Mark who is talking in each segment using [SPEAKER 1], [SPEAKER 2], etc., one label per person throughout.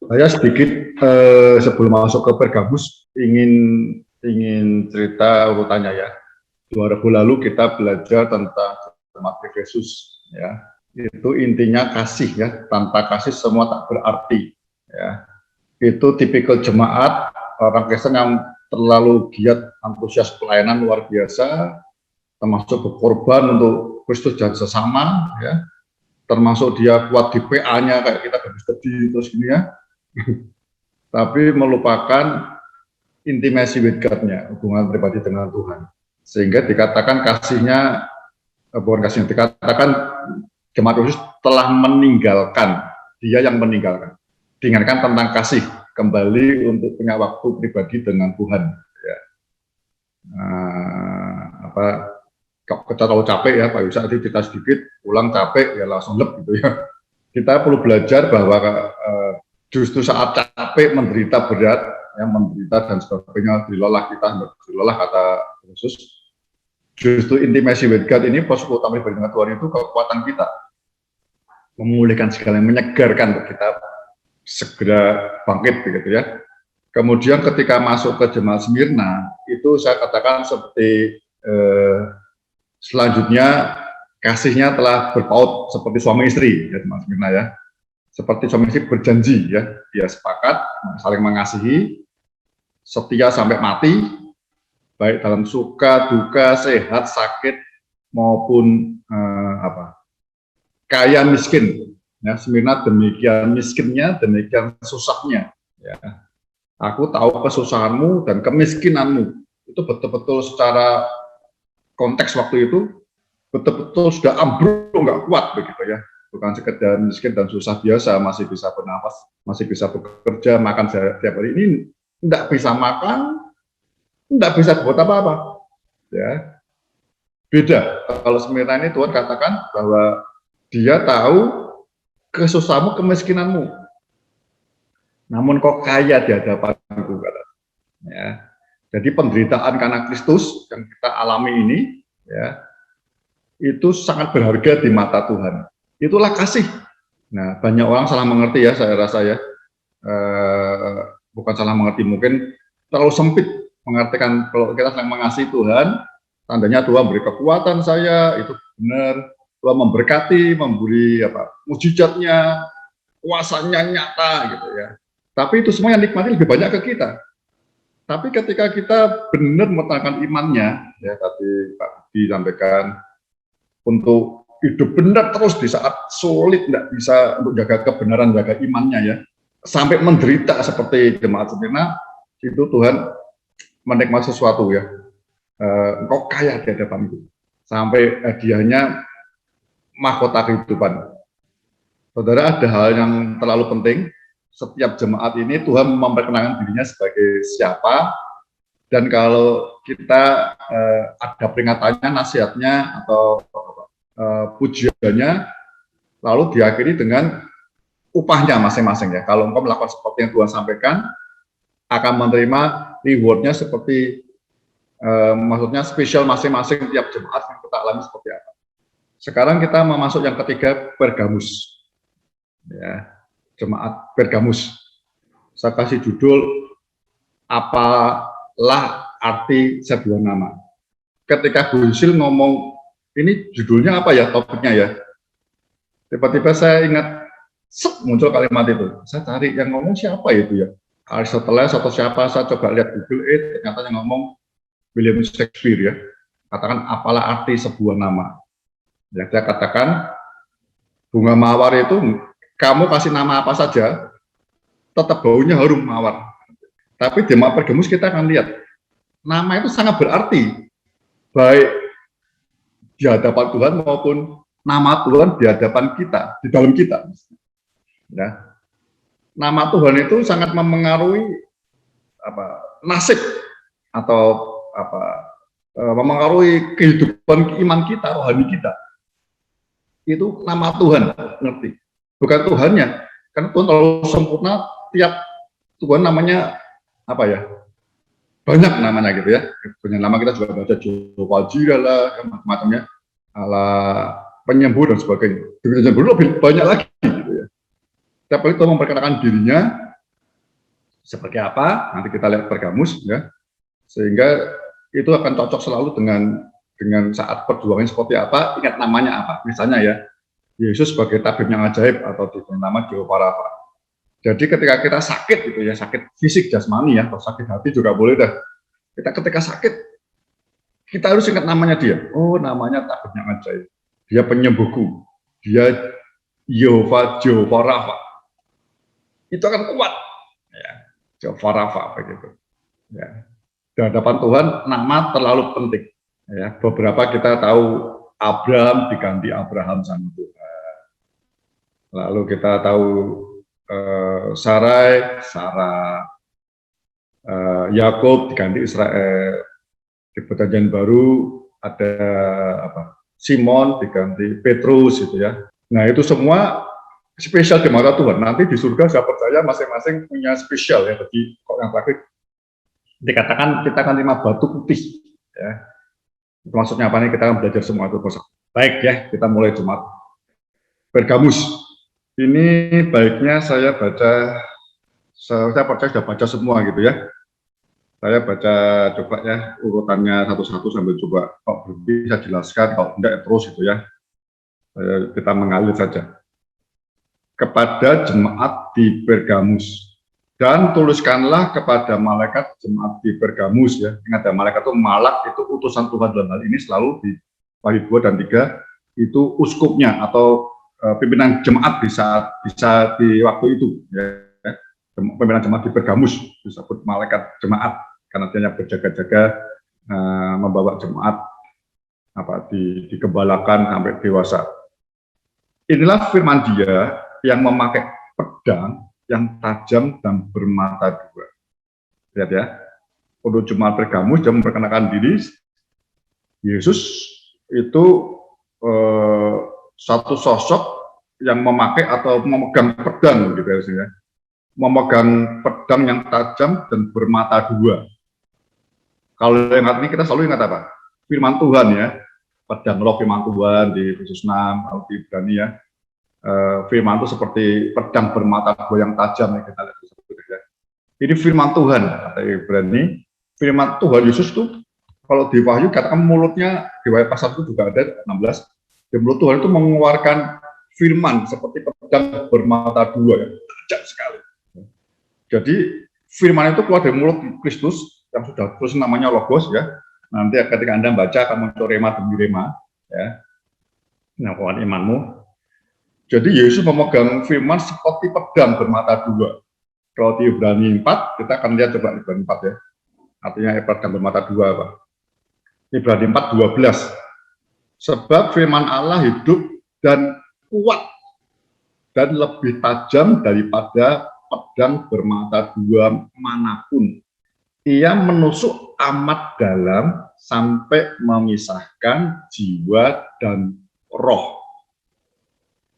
[SPEAKER 1] Saya sedikit sebelum masuk ke Pergamus ingin cerita urutannya ya. 2000 lalu kita belajar tentang jemaat Efesus ya. Itu intinya kasih ya. Tanpa kasih semua tak berarti ya. Itu tipikal jemaat orang Kristen yang terlalu giat, antusias pelayanan luar biasa, termasuk berkorban untuk Kristus dan sesama ya. Termasuk dia kuat di PA-nya kayak kita habis sedih terus gini ya. Tapi melupakan intimacy with God-nya, hubungan pribadi dengan Tuhan. Sehingga dikatakan kasihnya, bukan kasihnya, dikatakan jemaat Yesus telah meninggalkan, dia yang meninggalkan. Diingatkan tentang kasih, kembali untuk punya waktu pribadi dengan Tuhan. Ya. Kalau kita terlalu capek ya, Pak Yusa, kita sedikit, pulang capek, ya langsung lep gitu ya. Kita perlu belajar bahwa justru saat capek, menderita berat, ya, menderita dan sebagainya, dilelah kita, dilelah kata Yesus. Justru intimacy with God ini, persekutuan pribadi dengan Tuhan itu kekuatan kita, memulihkan segala, menyegarkan untuk kita segera bangkit begitu ya. Kemudian ketika masuk ke jemaat Smyrna, itu saya katakan seperti selanjutnya kasihnya telah berpaut seperti suami istri ya jemaat Smyrna ya. Seperti suami istri berjanji ya, dia sepakat saling mengasihi, setia sampai mati, baik dalam suka, duka, sehat, sakit maupun kaya miskin. Ya, Smyrna demikian miskinnya, demikian susahnya. Ya. Aku tahu kesusahanmu dan kemiskinanmu. Itu betul-betul secara konteks waktu itu betul-betul sudah ambruk, nggak kuat begitu ya. Bukan sekedar miskin dan susah biasa, masih bisa bernafas, masih bisa bekerja, makan setiap hari. Ini tidak bisa makan, tidak bisa buat apa-apa. Ya. Beda. Kalau Smyrna ini Tuhan katakan bahwa dia tahu kesusahanmu, kemiskinanmu. Namun kok kaya di hadapanku, kata. Ya. Jadi penderitaan karena Kristus yang kita alami ini, ya, itu sangat berharga di mata Tuhan. Itulah kasih. Nah, banyak orang salah mengerti ya, saya rasa ya. Bukan salah mengerti, mungkin terlalu sempit mengartikan kalau kita sedang mengasihi Tuhan, tandanya Tuhan beri kekuatan saya, itu benar. Tuhan memberkati, memberi mujizatnya, kuasanya nyata gitu ya. Tapi itu semua yang nikmati lebih banyak ke kita. Tapi ketika kita benar mengatakan imannya, ya tadi Pak Budi sampaikan, untuk hidup benar terus di saat sulit, tidak bisa untuk jaga kebenaran, jaga imannya ya, sampai menderita seperti jemaat Smyrna, itu Tuhan menikmati sesuatu ya. Engkau kaya di hadapanku, sampai hadiahnya mahkota kehidupan. Saudara, ada hal yang terlalu penting. Setiap jemaat ini Tuhan memperkenalkan dirinya sebagai siapa, dan kalau kita ada peringatannya, nasihatnya atau pujiannya, lalu diakhiri dengan upahnya masing-masing ya. Kalau engkau melakukan seperti yang Tuhan sampaikan, akan menerima rewardnya seperti maksudnya spesial masing-masing tiap jemaat yang kita alami seperti apa. Sekarang kita masuk yang ketiga, Pergamus. Ya, jemaat Pergamus. Saya kasih judul, apalah arti sebuah nama. Ketika Gunsil ngomong, ini judulnya apa ya, topiknya ya. Tiba-tiba saya ingat, muncul kalimat itu. Saya cari yang ngomong siapa itu ya. Aristoteles atau siapa, saya coba lihat Google, ternyata yang ngomong William Shakespeare ya. Katakan apalah arti sebuah nama. Yang dia katakan, bunga mawar itu kamu kasih nama apa saja, tetap baunya harum mawar. Tapi di jemaat Pergamus kita akan lihat, nama itu sangat berarti, baik di hadapan Tuhan maupun nama Tuhan di hadapan kita, di dalam kita. Ya. Nama Tuhan itu sangat memengaruhi nasib atau memengaruhi kehidupan iman kita, rohani kita. Itu nama Tuhan, ngerti? Bukan Tuhannya, karena Tuhan terlalu sempurna, tiap Tuhan namanya banyak namanya gitu ya. Banyak nama kita juga baca Jehovah Jireh lah, macam-macamnya, Allah penyembuh dan sebagainya. Penyembuh lebih banyak lagi gitu ya. Setiap kali Tuhan memperkenalkan dirinya, seperti apa, nanti kita lihat Pergamus ya, sehingga itu akan cocok selalu dengan saat perjuangan seperti apa, ingat namanya apa, misalnya ya, Yesus sebagai tabib yang ajaib atau diberi nama Jehovah Rafa. Jadi ketika kita sakit gitu ya, sakit fisik jasmani ya, atau sakit hati juga boleh dah. Kita ketika sakit, kita harus ingat namanya dia. Oh, namanya tabib yang ajaib. Dia penyembuhku. Dia Jehovah Rafa. Itu akan kuat. Ya, Jehovah Rafa begitu. Ya. Di hadapan Tuhan nama terlalu penting. Ya, beberapa kita tahu Abraham diganti Abraham sama Tuhan. Lalu kita tahu Sarai, Sarah, Yakub diganti Israel. Di Perjanjian Baru ada apa? Simon diganti Petrus gitu ya. Nah itu semua spesial di mata Tuhan. Nanti di surga saya percaya masing-masing punya spesial ya. Jadi kok yang terakhir dikatakan kita akan terima batu putih ya. Itu maksudnya apa nih? Kita akan belajar semua itu. Baik ya, kita mulai Jumat. Pergamus. Ini baiknya saya percaya sudah baca semua gitu ya. Saya baca coba ya urutannya satu-satu sambil coba kalau berhenti saya jelaskan, kalau tidak terus gitu ya. Kita mengalir saja. Kepada jemaat di Pergamus, dan tuliskanlah kepada malaikat jemaat di Pergamus ya. Ingat ya, malaikat itu malak, itu utusan Tuhan dalam hal ini selalu di Wahyu 2 dan 3 itu uskupnya atau pimpinan jemaat bisa di waktu itu ya. Pimpinan jemaat di Pergamus disebut malaikat jemaat karena dia berjaga-jaga membawa jemaat digembalakan sampai dewasa. Inilah firman dia yang memakai pedang yang tajam dan bermata dua. Lihat ya, untuk jemaat Pergamus dia memperkenalkan diri Yesus itu satu sosok yang memakai atau memegang pedang gitu ya. Memegang pedang yang tajam dan bermata dua. Kalau ingat ini kita selalu ingat apa? Firman Tuhan ya. Pedang roh firman Tuhan di Efesus 6, atau di Ibrani ya. Firman itu seperti pedang bermata dua yang tajam ya kita lihat ya. Ini firman Tuhan kata Ibrani. Firman Tuhan Yesus itu kalau di Wahyu katakan mulutnya di Wahyu pasal itu juga ada 16. Di mulut Tuhan itu mengeluarkan firman seperti pedang bermata dua yang tajam sekali. Jadi firman itu keluar dari mulut Kristus yang sudah terus namanya Logos ya. Nanti ketika Anda baca akan muncul rema demi rema ya. Pengakuan imanmu. Jadi Yesus memegang firman seperti pedang bermata dua. Kalau di Ibrani 4 kita akan lihat coba Ibrani 4 ya. Artinya pedang bermata dua apa? Ibrani 4:12. Sebab firman Allah hidup dan kuat dan lebih tajam daripada pedang bermata dua manapun. Ia menusuk amat dalam sampai memisahkan jiwa dan roh,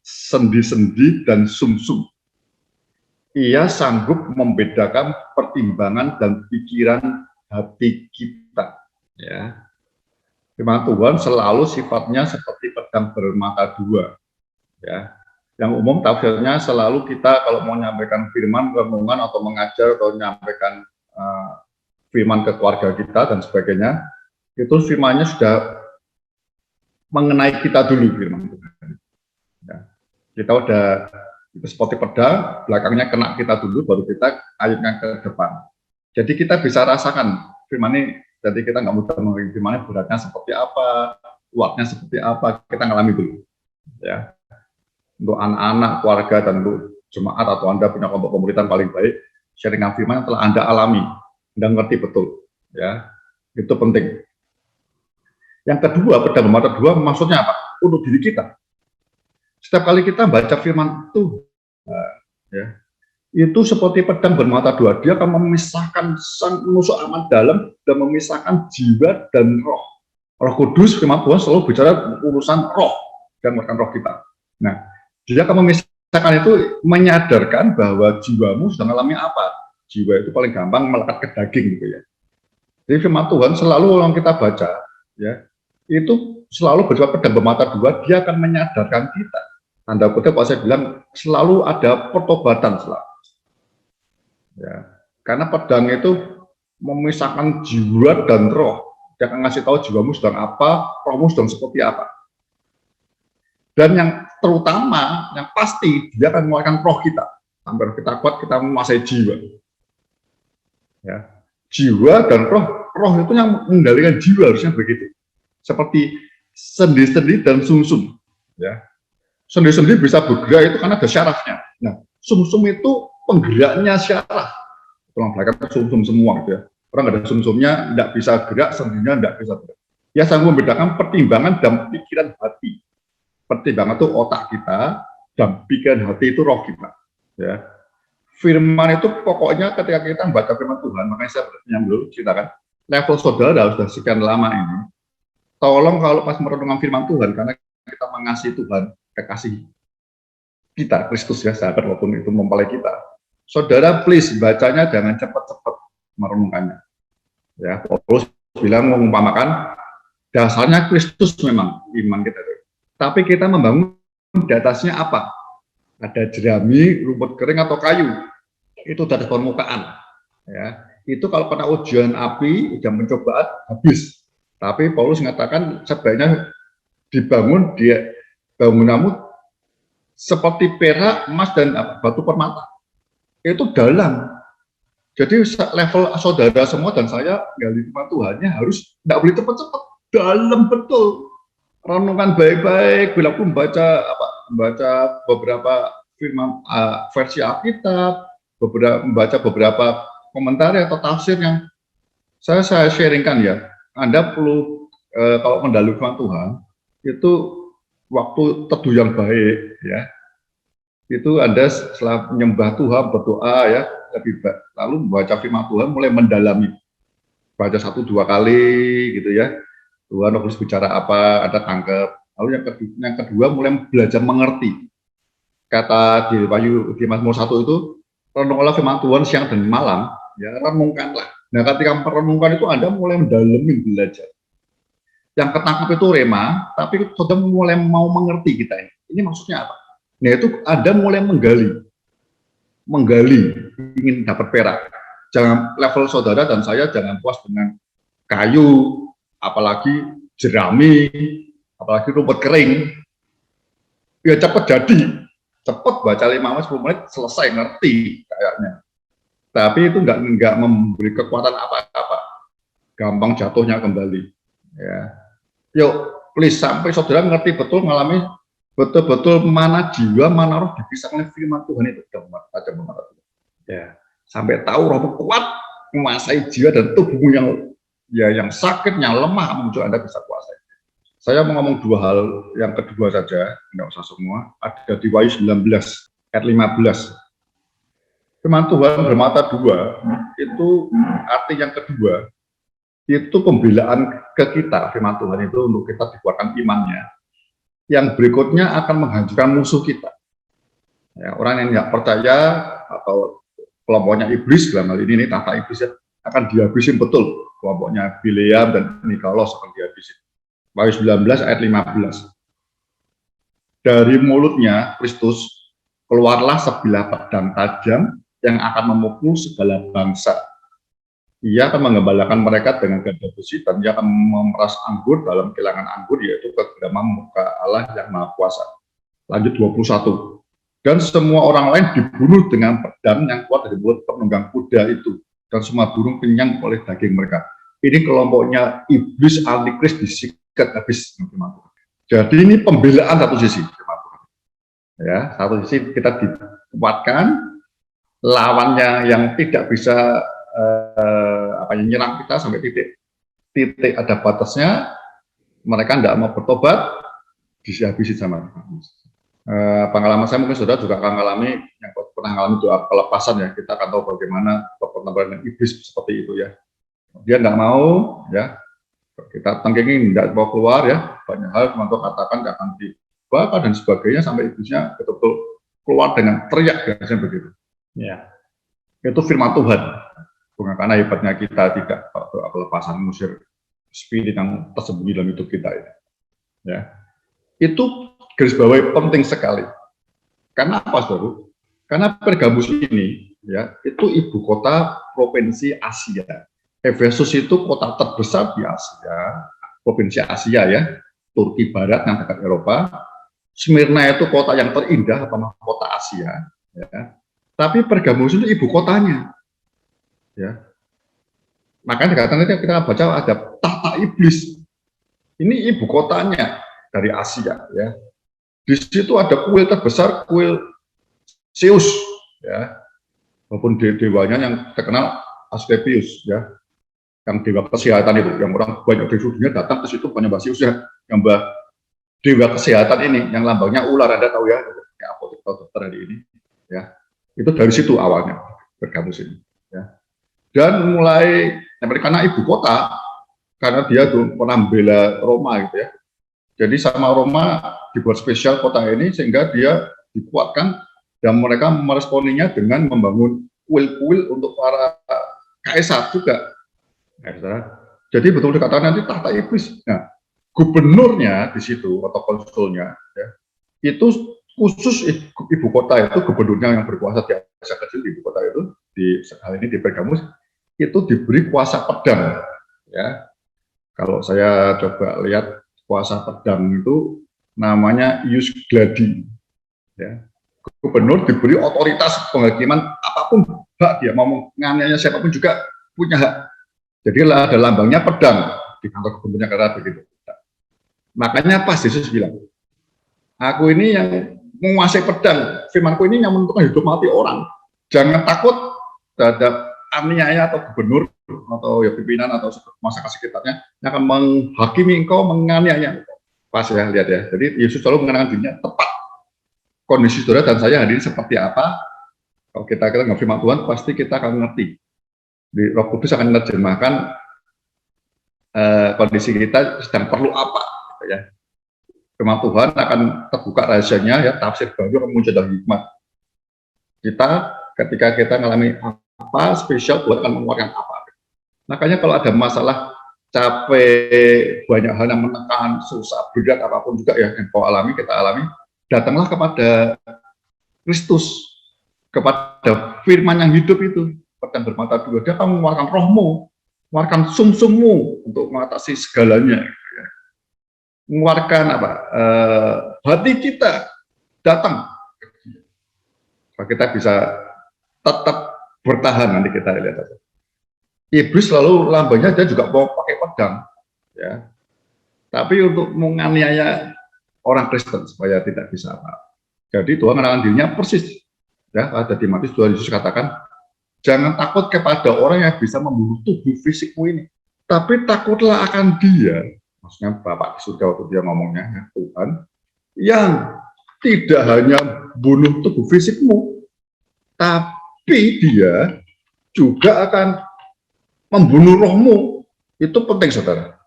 [SPEAKER 1] sendi-sendi dan sumsum. Ia sanggup membedakan pertimbangan dan pikiran hati kita. Ya, firman Tuhan selalu sifatnya seperti pedang bermata dua. Ya. Yang umum tafsirnya selalu kita kalau mau menyampaikan firman, renungan atau mengajar atau menyampaikan firman ke keluarga kita dan sebagainya, itu firmannya sudah mengenai kita dulu firman Tuhan. Ya. Kita udah itu seperti pedang, belakangnya kena kita dulu, baru kita ayunkan ke depan. Jadi kita bisa rasakan firman ini, jadi kita nggak mudah mengerti firmannya beratnya seperti apa, kuatnya seperti apa, kita ngalami dulu. Ya. Untuk anak-anak, keluarga, dan untuk jemaat atau Anda punya kelompok komunitas paling baik, sharingan firman yang telah Anda alami, Anda ngerti betul, ya, itu penting. Yang kedua, pedang bermata dua maksudnya apa? Untuk diri kita. Setiap kali kita baca firman itu, ya, itu seperti pedang bermata dua, dia akan memisahkan sang penusuk amat dalam dan memisahkan jiwa dan roh. Roh Kudus, firman Tuhan selalu bicara urusan roh dan merupakan roh kita. Nah, dia akan memisahkan itu menyadarkan bahwa jiwamu sedang mengalami apa. Jiwa itu paling gampang melekat ke daging gitu ya. Jadi firman Tuhan selalu yang kita baca ya, itu selalu bersifat pedang bermata dua, dia akan menyadarkan kita. Tanda kutip kalau saya bilang selalu ada pertobatan selalu. Ya. Karena pedang itu memisahkan jiwa dan roh. Dia akan ngasih tahu jiwamu sedang apa, rohmu sedang seperti apa. Dan yang terutama, yang pasti, dia akan mengeluarkan roh kita. Sampai kita kuat, kita menguasai jiwa. Ya. Jiwa dan roh itu yang mengendalikan jiwa, harusnya begitu. Seperti sendi-sendi dan sumsum. Ya. Sendi-sendi bisa bergerak itu karena ada syarafnya. Nah, sumsum itu penggeraknya syaraf. Tulang belakang sumsum semua gitu ya. Orang nggak ada sumsumnya, nggak bisa gerak, sendinya nggak bisa gerak. Ya, sanggup membedakan pertimbangan dan pikiran hati. Pertimbangan itu otak kita, dan pikiran hati itu roh kita. Ya. Firman itu pokoknya ketika kita membaca firman Tuhan, makanya saya nyambung ceritakan, level saudara sudah sekian lama ini, tolong kalau pas merenungkan firman Tuhan, karena kita mengasihi Tuhan, kekasih kita, Kristus ya, sahabat walaupun itu mempelai kita, saudara please bacanya jangan cepat-cepat merenungkannya. Ya, Paulus bilang mengumpamakan dasarnya Kristus memang iman kita, tapi kita membangun di atasnya apa? Ada jerami, rumput kering atau kayu, itu dari permukaan. Ya, itu kalau kena ujian api, ujian pencobaan habis. Tapi Paulus mengatakan sebaiknya dibangun dia bangunanmu seperti perak, emas dan batu permata. Itu dalam. Jadi level saudara semua dan saya gali firman Tuhannya harus tidak boleh cepat-cepat, dalam betul. Renungkan baik-baik. Bila pun baca beberapa firman versi Alkitab, membaca beberapa komentar atau tafsir yang saya sharingkan ya. Anda perlu kalau mendalami firman Tuhan itu waktu teduh yang baik ya. Itu Anda setelah menyembah Tuhan berdoa ya lebih baik, lalu membaca firman Tuhan mulai mendalami, baca 1-2 kali gitu ya. Tuhan harus bicara apa, ada tangkap. Lalu yang kedua mulai belajar mengerti. Kata di Wahyu di Mazmur 1 itu, renungkanlah firman Tuhan siang dan malam, ya renungkanlah. Nah, ketika merenungkan itu Anda mulai mendalami belajar. Yang ketangkap itu rema, tapi sudah mulai mau mengerti kita ini. Ini maksudnya apa? Nah, itu Anda mulai menggali, ingin dapat perak. Jangan level saudara dan saya jangan puas dengan kayu, apalagi jerami, apalagi rumput kering. Ya cepat jadi. Cepat baca 5-10 menit selesai ngerti kayaknya. Tapi itu nggak memberi kekuatan apa-apa. Gampang jatuhnya kembali. Ya. Yuk, please sampai saudara ngerti betul, ngalami betul-betul mana jiwa, mana roh dipisahkan oleh firman Tuhan itu. Ya. Sampai tahu rohmu kuat menguasai jiwa dan tubuhmu yang sakit, yang lemah muncul Anda bisa kuasai. Saya mau ngomong 2 hal, yang kedua saja, enggak usah semua, ada di Wahyu 19 ayat 15. Firman Tuhan bermata 2, itu arti yang kedua, itu pembelaan ke kita, firman Tuhan itu untuk kita dikuatkan imannya. Yang berikutnya akan menghancurkan musuh kita. Ya, orang yang nggak percaya atau kelompoknya iblis, dalam hal ini tata iblis ya, akan dihabisin betul. Kelompoknya Bileam dan Nikolos akan dihabisin. Wahyu 19 ayat 15. Dari mulutnya Kristus keluarlah sebilah pedang tajam yang akan memukul segala bangsa. Ia akan menggembalakan mereka dengan gada besi dan ia akan memeras anggur dalam kilangan anggur, yaitu kegelaman muka Allah yang Maha Kuasa. Lanjut 21. Dan semua orang lain dibunuh dengan pedang yang keluar dari mulut penunggang kuda itu, dan semua burung kenyang oleh daging mereka. Ini kelompoknya iblis antikris disikat habis. Jadi ini pembelaan satu sisi, ya, satu sisi kita dikuatkan, lawannya yang tidak bisa nyerang kita sampai titik ada batasnya, mereka tidak mau bertobat, dihabisi sama. Pengalaman saya mungkin saudara juga akan mengalami, yang pernah mengalami doa pelepasan ya, kita akan tahu bagaimana pertempuran iblis seperti itu ya. Dia nggak mau ya, kita tengkengin tidak mau keluar ya, banyak hal teman-teman katakan nggak akan dibakar dan sebagainya, sampai iblisnya betul-betul keluar dengan teriak biasanya begitu ya. Itu firman Tuhan, bukan karena hebatnya kita tidak doa pelepasan mengusir spirit yang tersembunyi dalam hidup kita ini ya. Itu garis bawahi penting sekali. Karena apa, saudara? Karena Pergamus ini ya, itu ibu kota provinsi Asia. Efesus itu kota terbesar di Asia, provinsi Asia ya, Turki Barat yang dekat Eropa. Smyrna itu kota yang terindah, apa kota Asia, ya. Tapi Pergamus itu ibu kotanya, ya. Makanya dikatakan kita baca ada tahta iblis. Ini ibu kotanya dari Asia, ya. Di situ ada kuil terbesar, kuil Zeus, ya. Maupun dewanya yang terkenal Asklepios, ya. Yang dewa kesehatan itu, yang orang banyak di dunia datang ke situ menyembah Zeus, ya. Yang dewa kesehatan ini, yang lambangnya ular, Anda tahu ya, kayak apotek dokter hari ini, ya. Itu dari situ awalnya Pergamus ini, ya. Dan mulai karena ibu kota, karena dia tuh pernah membela Roma gitu ya. Jadi sama Roma dibuat spesial kota ini sehingga dia dikuatkan dan mereka meresponinya dengan membangun kuil-kuil untuk para kaisar juga. Nah, jadi betul dikatakan nanti tahta iblis. Nah, gubernurnya di situ atau konsulnya ya, itu khusus ibu kota itu gubernurnya yang berkuasa di Asia Kecil, ibu kota itu di hal ini di Pergamus itu diberi kuasa pedang, ya. Kalau saya coba lihat kuasa pedang itu namanya ius gladi, ya. Gubernur diberi otoritas penghakiman apapun, hak dia mau menganiaya siapapun juga punya hak. Jadi ada lambangnya pedang di kantor gubernurnya karena begitu. Makanya pas Yesus bilang, aku ini yang menguasai pedang, firmanku ini yang menentukan hidup mati orang. Jangan takut terhadap aniaya atau gubernur atau ya pimpinan atau masa sekitarnya yang akan menghakimi engkau, menganiaya. Pas ya, lihat ya. Jadi Yesus selalu mengenalkan dirinya tepat. Kondisi saudara dan saya hari ini seperti apa? Kalau kita nggak firman Tuhan, pasti kita akan ngerti. Di Roh Kudus akan menerjemahkan kondisi kita sedang perlu apa, gitu ya. Firman Tuhan akan terbuka rahasianya, ya, tafsir baru akan muncul dari hikmat. Kita ketika kita mengalami apa spesial, Tuhan akan mengeluarkan apa. Makanya kalau ada masalah capek, banyak hal yang menekan, susah, berat apapun juga ya yang kau alami, kita alami, datanglah kepada Kristus, kepada firman yang hidup itu, pedang bermata dua, dia akan mengeluarkan rohmu, mengeluarkan sumsummu untuk mengatasi segalanya, ya. Mengeluarkan apa? Hati kita datang, kita bisa tetap bertahan. Nanti kita lihat aja. Iblis selalu lambangnya dia juga mau pakai pedang, ya. Tapi untuk menganiaya orang Kristen supaya tidak bisa apa. Jadi Tuhan mengenalkan dirinya persis, ya. Ada di Matius 2, Yesus katakan, jangan takut kepada orang yang bisa membunuh tubuh fisikmu ini, tapi takutlah akan Dia, maksudnya Bapak di surga waktu dia ngomongnya, ya, Tuhan, yang tidak hanya bunuh tubuh fisikmu, tapi Dia juga akan membunuh rohmu. Itu penting, saudara.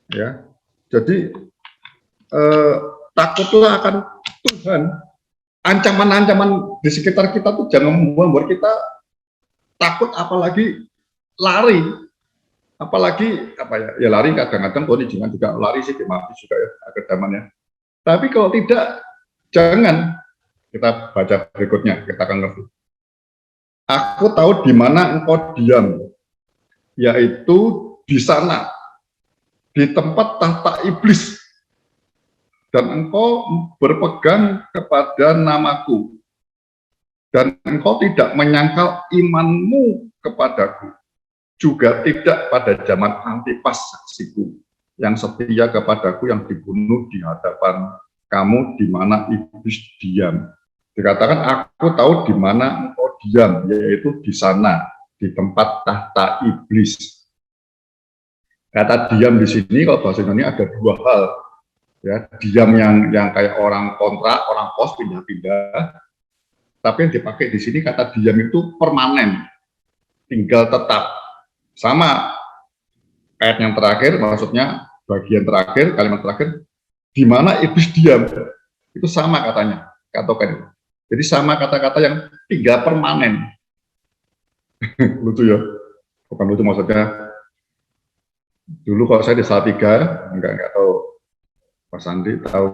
[SPEAKER 1] Ya, jadi takutlah akan Tuhan. Ancaman-ancaman di sekitar kita tuh jangan membuat kita takut, apalagi lari. Apalagi apa ya? Ya lari kadang-kadang Tuhan izinkan juga lari sih, dimati juga ya akhir zamannya. Tapi kalau tidak, jangan. Kita baca berikutnya, kita akan ngerti. Aku tahu di mana engkau diam, yaitu di sana, di tempat tahta iblis, dan engkau berpegang kepada namaku, dan engkau tidak menyangkal imanmu kepadaku, juga tidak pada zaman Antipas saksiku, yang setia kepadaku, yang dibunuh di hadapan kamu, di mana iblis diam. Dikatakan aku tahu di mana engkau diam, yaitu di sana, di tempat tahta iblis. Kata diam di sini kalau bahasa Indonesia ada dua hal, ya. Diam yang kayak orang kontrak, orang kos pindah-pindah. Tapi yang dipakai di sini kata diam itu permanen, tinggal tetap. Sama ayat yang terakhir, maksudnya bagian terakhir, kalimat terakhir, di mana iblis diam, itu sama katanya, katakan. Jadi sama kata-kata yang tinggal permanen. Lucu ya, bukan lucu maksudnya. Dulu kalau saya di Salatiga, enggak tahu Mas Andi tahu,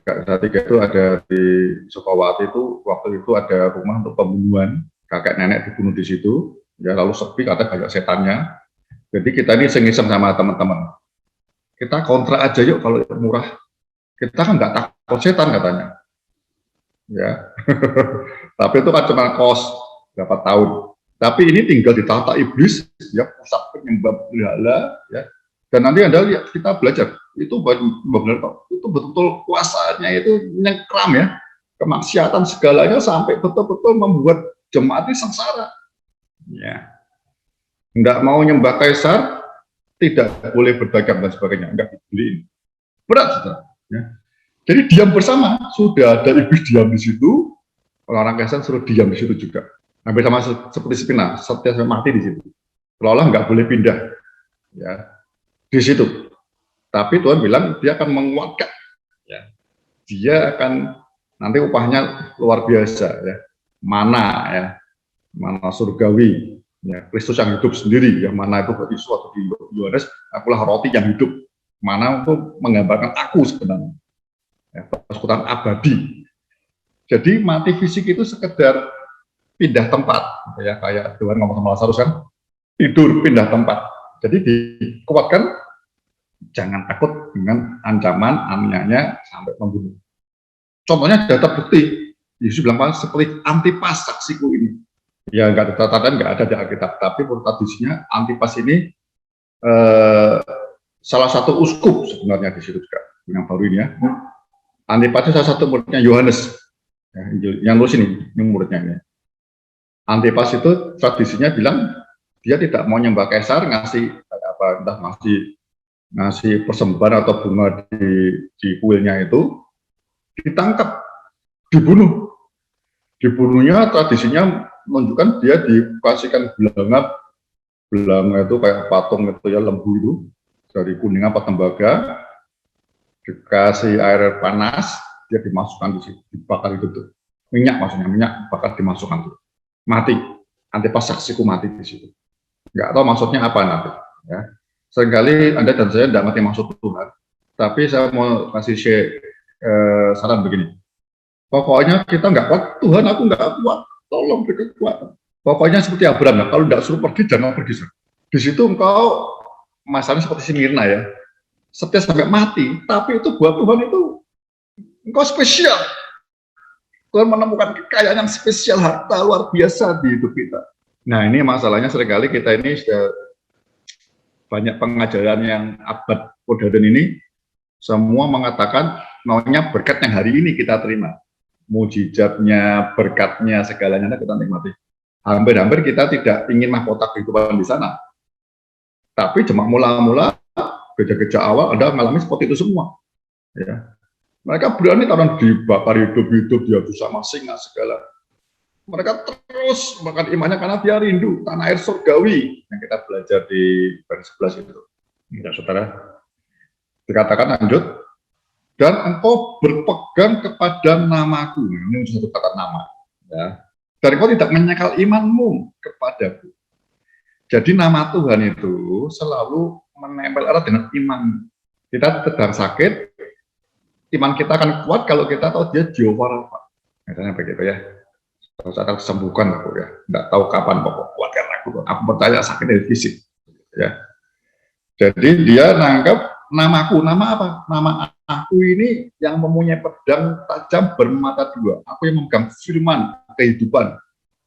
[SPEAKER 1] Salatiga itu ada di Sukawati itu, waktu itu ada rumah untuk pembunuhan kakek nenek dibunuh di situ, ya lalu sepi katanya banyak setannya. Jadi kita ini iseng-iseng sama teman-teman. Kita kontrak aja yuk kalau murah. Kita kan nggak takut setan katanya. Ya, tapi itu kan cuma kos berapa tahun. Tapi ini tinggal ditata iblis, ya pusat penyembah berhala, ya. Dan nanti Anda lihat kita belajar itu benar-benar itu betul-betul kuasanya itu nyengkram ya, kemaksiatan segalanya sampai betul-betul membuat jemaat ini sengsara. Ya, nggak mau nyembah kaisar, tidak boleh berdagang dan sebagainya, nggak dibeliin. Berat, saudara. Ya. Jadi diam bersama, sudah ada iblis diam di situ, orang-orang kaisar suruh diam di situ juga. Hampir sama seperti Spina, setiap mati di situ. Seolah nggak boleh pindah, ya di situ. Tapi Tuhan bilang dia akan menguatkan, ya. Dia akan nanti upahnya luar biasa, ya. Mana, ya, mana surgawi, ya. Kristus yang hidup sendiri, ya. Mana itu berarti suatu di Yohanes, akulah roti yang hidup. Mana itu menggambarkan aku sebenarnya, ya, persekutuan abadi. Jadi mati fisik itu sekedar pindah tempat, ya kayak Tuhan ngomong sama Lazarus kan, tidur pindah tempat. Jadi dikuatkan, jangan takut dengan ancaman aniayanya sampai membunuh. Contohnya data bukti, Yesus bilang seperti Antipas saksiku ini. Ya nggak ada catatan, nggak ada di Alkitab, tapi menurut tradisinya Antipas ini salah satu uskup sebenarnya di situ juga yang baru ini ya. Antipas itu salah satu muridnya Yohanes, ya, yang nulis ini muridnya ini. Antipas itu tradisinya bilang dia tidak mau nyembah kaisar, ngasih apa entah ngasih persembahan atau bunga di kuilnya itu, ditangkap, dibunuhnya tradisinya menunjukkan dia dikasihkan belanga itu kayak patung itu ya, lembu itu dari kuning apa tembaga, dikasih air panas, dia dimasukkan di situ, dibakar itu tuh minyak, maksudnya minyak bakar dimasukkan tuh, mati. Antipas saksiku mati di situ. Nggak tahu maksudnya apa nanti, ya. Seringkali Anda dan saya tidak ngerti maksud Tuhan, tapi saya mau kasih saran begini. Pokoknya kita nggak kuat, Tuhan aku nggak kuat, tolong beri kekuatan. Pokoknya seperti Abraham, kalau nggak suruh pergi, jangan pergi. Di situ engkau, masalahnya seperti Smirna ya, setia sampai mati, tapi itu buat Tuhan itu, engkau spesial. Tuhan menemukan kekayaan yang spesial, harta luar biasa di hidup kita. Nah ini masalahnya seringkali kita ini sudah banyak pengajaran yang abad modern ini, semua mengatakan maunya berkat yang hari ini kita terima. Mujizatnya, berkatnya, segalanya kita nikmati. Hampir-hampir kita tidak ingin mahkota kehidupan di sana. Tapi cuma mula-mula, gejala-gejala awal Anda mengalami seperti itu semua. Ya. Mereka berani karena dibakar hidup-hidup, dia bersama singa segala. Mereka terus makan imannya karena dia rindu tanah air surgawi yang kita belajar di baris 11 itu. Ya, saudara. Dikatakan lanjut, dan engkau berpegang kepada namaku. Ini satu kata nama. Ya. Dan engkau tidak menyangkal imanmu kepadaku. Jadi nama Tuhan itu selalu menempel erat dengan iman. Kita sedang sakit, iman kita akan kuat kalau kita tahu dia Jehovah Rafa. Misalnya begitu ya. Terus akan kesembuhkan aku ya. Tidak tahu kapan pokok kuatkan aku. Aku percaya sakit dari fisik. Ya. Jadi dia nangkep namaku. Nama apa? Nama aku ini yang mempunyai pedang tajam bermata dua. Aku yang memegang firman kehidupan.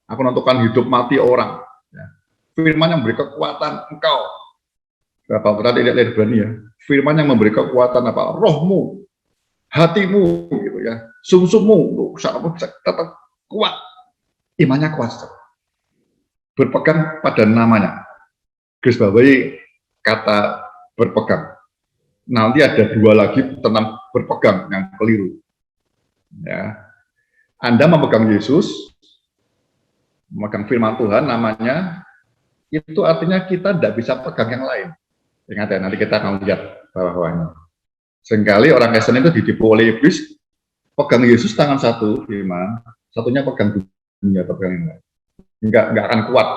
[SPEAKER 1] Aku menentukan hidup mati orang. Ya. Firman yang memberi kekuatan engkau. Kalau kita tidak lihat berani ya. Firman yang memberi kekuatan apa? Rohmu, hatimu, gitu ya. Sumsummu, tetap kuat. Imannya kuat. Berpegang pada namanya. Garis bawahi kata berpegang. Nanti ada dua lagi tentang berpegang yang keliru. Ya. Anda memegang Yesus, memegang firman Tuhan namanya, itu artinya kita tidak bisa pegang yang lain. Ingat ya, nanti kita akan lihat bawah-bawahnya. Seringkali orang Kristen itu ditipu oleh iblis, pegang Yesus tangan satu, firman, satunya pegang dunia atau pegang yang lain. Enggak akan kuat.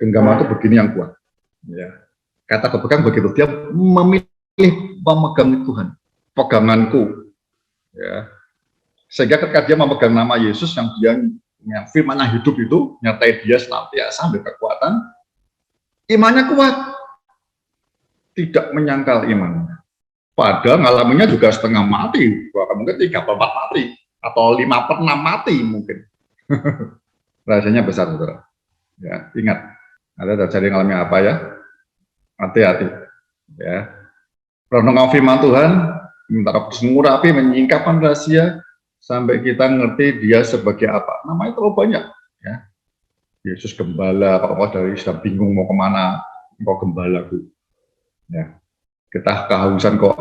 [SPEAKER 1] Genggaman itu begini yang kuat. Ya. Kata berpegang begitu, dia memilih memegang Tuhan, peganganku. Ya. Sehingga ketika dia memegang nama Yesus yang dia yang firmannya hidup itu, nyertai dia senantiasa ambil kekuatan, imannya kuat, tidak menyangkal imannya. Padahal ngalaminnya juga setengah mati, bahkan mungkin 3/4 mati, atau 5/6 mati mungkin. Rasanya besar, saudara. Ya, ingat, ada terjadi ngalami apa ya? Hati-hati. Ya, renungan firman Tuhan, minta Roh Kudus mengurapi, menyingkapkan rahasia, sampai kita ngerti dia sebagai apa. Namanya terlalu banyak. Ya, Yesus gembala, kalau dari sudah bingung mau kemana, engkau gembalaku. Ya, kita kehausan kok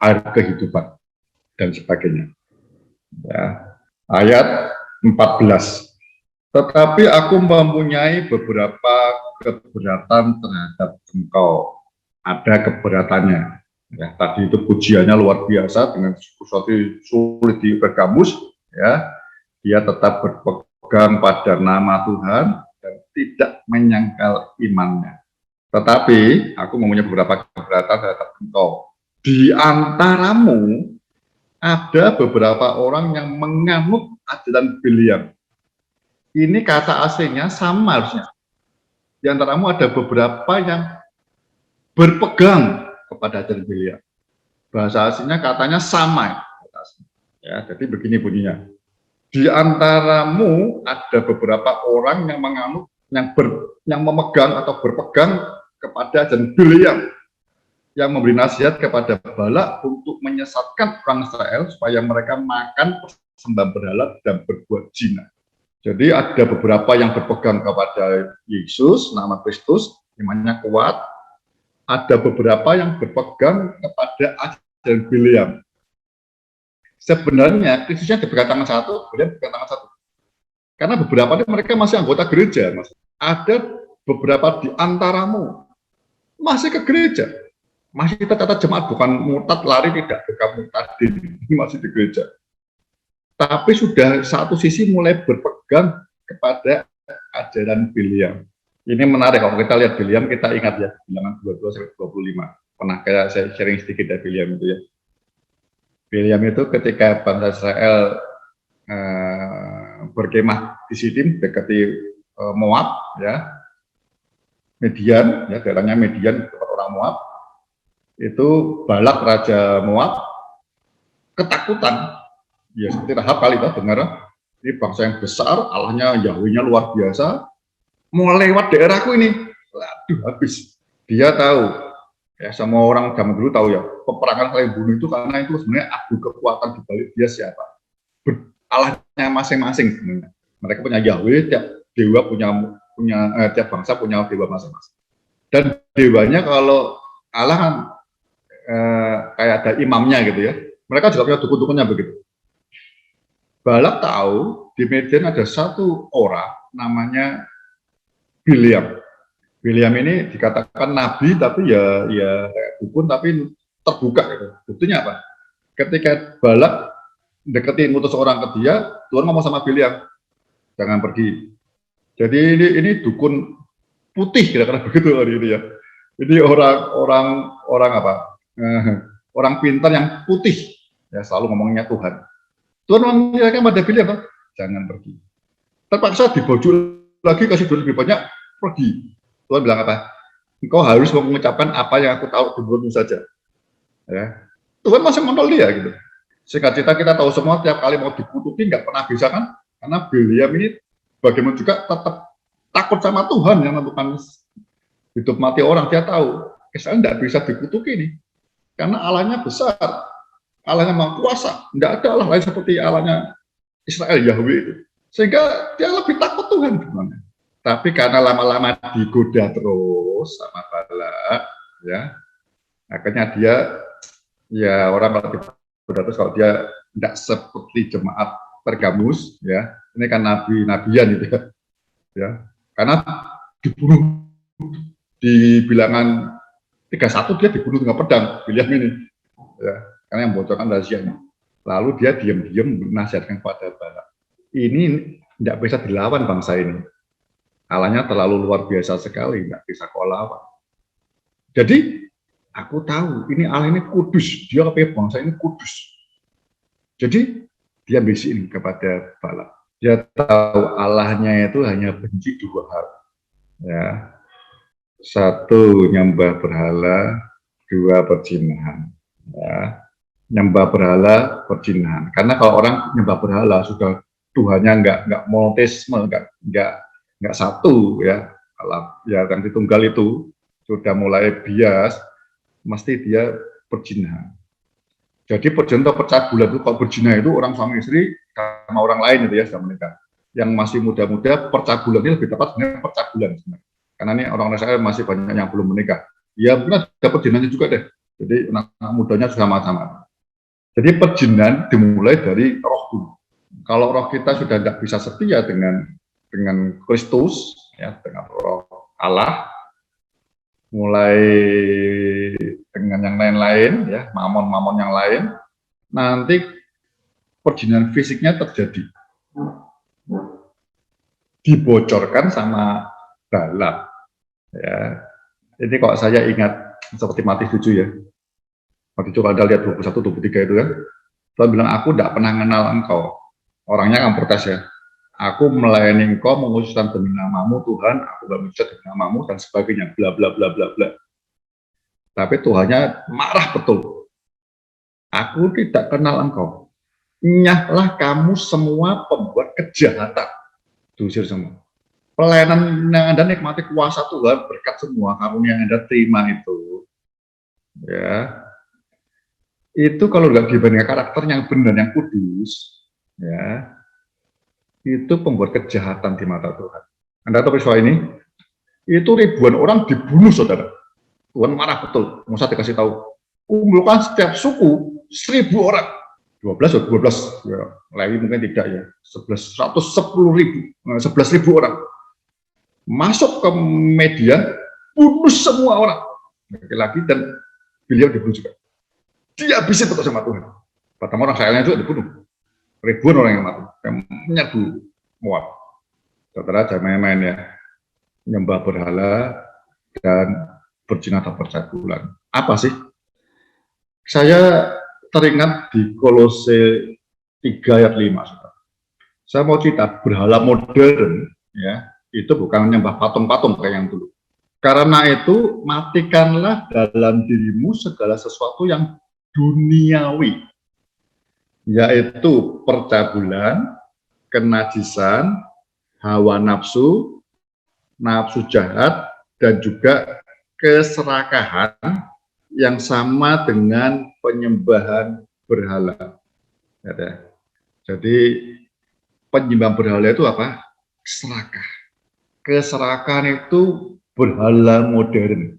[SPEAKER 1] air kehidupan dan sebagainya. Ya. Ayat 14. Tetapi aku mempunyai beberapa keberatan terhadap engkau. Ada keberatannya. Ya, tadi itu pujiannya luar biasa dengan sesuatu sulit di berkamus. Ya, dia tetap berpegang pada nama Tuhan dan tidak menyangkal imannya. Tetapi aku mempunyai beberapa keberatan terhadap engkau. Di antaramu ada beberapa orang yang menganut ajaran Biliam. Ini kata aslinya sama harusnya. Di antaramu ada beberapa yang berpegang kepada ajaran Biliam. Bahasa aslinya katanya sama. Ya, jadi begini bunyinya. Di antaramu ada beberapa orang yang menganut, yang memegang atau berpegang kepada ajaran Biliam, yang memberi nasihat kepada Balak untuk menyesatkan orang Israel supaya mereka makan persembahan berhala dan berbuat zina. Jadi ada beberapa yang berpegang kepada Yesus, nama Kristus, imannya kuat. Ada beberapa yang berpegang kepada ajaran Biliam. Sebenarnya Kristusnya dipegang tangan satu, Biliam dipegang tangan satu. Karena beberapa mereka masih anggota gereja. Ada beberapa di antaramu masih ke gereja. Masih kita catat jemaat, bukan murtad lari, tidak, bukan murtadin, masih di gereja. Tapi sudah satu sisi mulai berpegang kepada ajaran Biliam. Ini menarik, kalau kita lihat Biliam, kita ingat ya, bilangan 22-25. Pernah kayak saya sharing sedikit dari Biliam itu ya. Biliam itu ketika bangsa Israel berkemah di Sidim, dekati Moab, ya, Midian, ya, daerahnya Midian, orang Moab, itu Balak raja Moab ketakutan. Ya seperti Rahab kali itu dengar, ini bangsa yang besar, Allahnya Yahweh-nya luar biasa, mau lewat daerahku ini, aduh habis. Dia tahu, ya semua orang zaman dulu tahu ya, peperangan saling bunuh itu karena itu sebenarnya adu kekuatan di balik dia siapa. Allahnya masing-masing sebenarnya. Mereka punya Yahweh, tiap dewa tiap bangsa punya dewa masing-masing. Dan dewanya kalau Allah kan kayak ada imamnya gitu ya, mereka juga punya dukun-dukunnya begitu. Balak tahu di Midian ada satu orang namanya Biliam. Biliam ini dikatakan nabi tapi ya dukun tapi terbuka gitu. Buktinya apa? Ketika Balak deketin ngutus orang ke dia, Tuhan ngomong sama Biliam, jangan pergi. Jadi ini dukun putih kira-kira begitu hari ini ya. Ini orang apa? Orang pintar yang putih ya, selalu ngomongnya Tuhan. Tuhan mengingatkan pada Biliam, jangan pergi. Terpaksa dibujuk lagi, kasih duit lebih banyak, pergi. Tuhan bilang apa? Engkau harus mengucapkan apa yang aku tahu di mulutmu saja. Ya. Tuhan masih mengenal dia gitu. Singkat cerita kita tahu semua, tiap kali mau dikutuki nggak pernah bisa kan? Karena Biliam ini bagaimana juga tetap takut sama Tuhan yang menentukan hidup mati orang. Dia tahu, Israel nggak bisa dikutuki nih, karena Allahnya besar. Allahnya Maha Kuasa, tidak ada Allah lain seperti Allahnya Israel, Yahweh itu. Sehingga dia lebih takut Tuhan. Tapi karena lama-lama digoda terus sama Balak, ya, akhirnya dia, ya orang kalau digoda terus, kalau dia tidak seperti jemaat Pergamus, ya, ini kan nabi-nabian gitu ya, karena dibunuh di bilangan 31 dia dibunuh dengan pedang, Biliam ini, ya. Karena yang bocorkan rahasianya. Lalu dia diam-diam menasihatkan kepada Balak. Ini tidak bisa dilawan bangsa ini. Allahnya terlalu luar biasa sekali, tidak bisa kau lawan. Jadi aku tahu ini Allah ini kudus, dia bangsa ini kudus. Jadi dia bisikin kepada Balak, dia tahu Allahnya itu hanya benci dua hal, ya. Satu, nyembah berhala, dua, perzinahan, ya. Nyembah berhala, perzinahan. Karena kalau orang nyembah berhala sudah Tuhannya nggak monoteisme, nggak satu, ya. Kalau ya yang ditunggal itu sudah mulai bias, mesti dia perzinahan. Jadi perjanjian percabulan itu, kalau berzina itu orang suami istri sama orang lain itu ya, sudah menikah. Yang masih muda-muda, percabulan ini lebih tepat sebenarnya percabulan sebenarnya. Karena ini orang-orang saya masih banyak yang belum menikah. Ya mungkin ada perjinannya juga deh. Jadi anak mudanya sama-sama. Jadi perjinan dimulai dari roh dulu. Kalau roh kita sudah tidak bisa setia dengan Kristus, ya, dengan roh Allah, mulai dengan yang lain-lain, ya, mamon-mamon yang lain, nanti perjinan fisiknya terjadi, dibocorkan sama balap, ya. Jadi kalau saya ingat seperti Matius 7 ya, waktu itu Anda lihat 21, 23 itu kan, Tuhan bilang, aku tidak pernah kenal engkau. Orangnya kan protes ya, aku melayani engkau, mengususkan demi namamu Tuhan, aku bermujizat demi namamu, dan sebagainya, bla bla bla bla bla. Tapi Tuhannya marah betul. Aku tidak kenal engkau. Nyahlah kamu semua pembuat kejahatan. Diusir semua. Pelayanan yang Anda nikmati kuasa Tuhan, berkat semua karunia yang Anda terima itu, ya, itu kalau nggak dibandingkan karakter yang benar, yang kudus, ya, itu pembuat kejahatan di mata Tuhan. Anda tahu peristiwa ini? Itu ribuan orang dibunuh, saudara. Tuhan marah betul. Musa dikasih tahu, kumpulkan setiap suku 1.000 orang. 12 atau 12, ya, lagi mungkin tidak ya. 11.000 orang. Masuk ke media, bunuh semua orang. Laki-laki dan beliau dibunuh juga. Dia bisa betul sama Tuhan. Pertama orang Israelnya juga dibunuh. Ribuan orang yang mati. Yang menyerbu Moab. Saudara, jangan main-main ya. Nyembah berhala dan berzina atau percabulan. Apa sih? Saya teringat di Kolose 3 ayat 5. Saudara. Saya mau cerita, berhala modern, ya, itu bukan menyembah patung-patung kayak yang dulu. Karena itu, matikanlah dalam dirimu segala sesuatu yang duniawi, yaitu percabulan, kenajisan, hawa nafsu, nafsu jahat, dan juga keserakahan yang sama dengan penyembahan berhala. Ya, jadi penyembahan berhala itu apa? Serakah. Keserakahan itu berhala modern.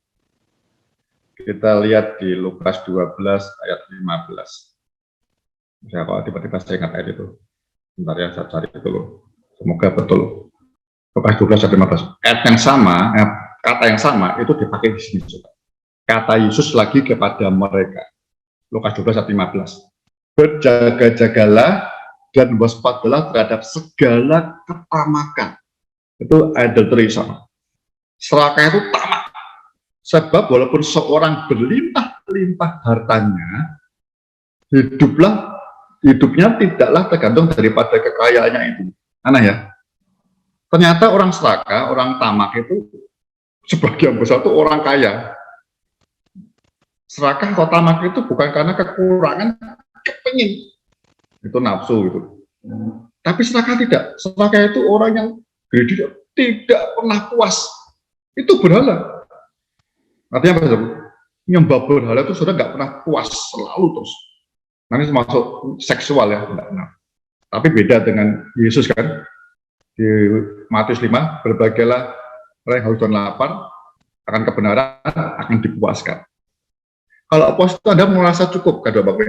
[SPEAKER 1] Kita lihat di Lukas 12 ayat 15. Ya, kalau tiba-tiba saya ingat ayat itu. Bentar ya, saya cari itu loh. Semoga betul. Lukas 12 ayat 15. Ayat yang sama, kata yang sama itu dipakai di sini. Kata Yesus lagi kepada mereka. Lukas 12 ayat 15. Berjaga-jagalah dan waspadalah terhadap segala ketamakan. Itu adultery sama. Serakah itu tamak. Sebab walaupun seorang berlimpah-limpah hartanya, hidupnya tidaklah tergantung daripada kekayaannya itu. Aneh ya. Ternyata orang serakah, orang tamak itu sebagian besar itu orang kaya. Serakah atau tamak itu bukan karena kekurangan kepingin. Itu nafsu gitu. Tapi serakah tidak. Serakah itu orang yang tidak pernah puas. Itu berhala. Artinya apa? Nyembah berhala itu sudah nggak pernah puas, selalu terus. Nanti masuk seksual ya, enggak pernah. Tapi beda dengan Yesus kan. Di Matius 5, berbagailah orang yang haus dan lapar, akan kebenaran akan dipuaskan. Kalau puas itu Anda merasa cukup, kata Bapak,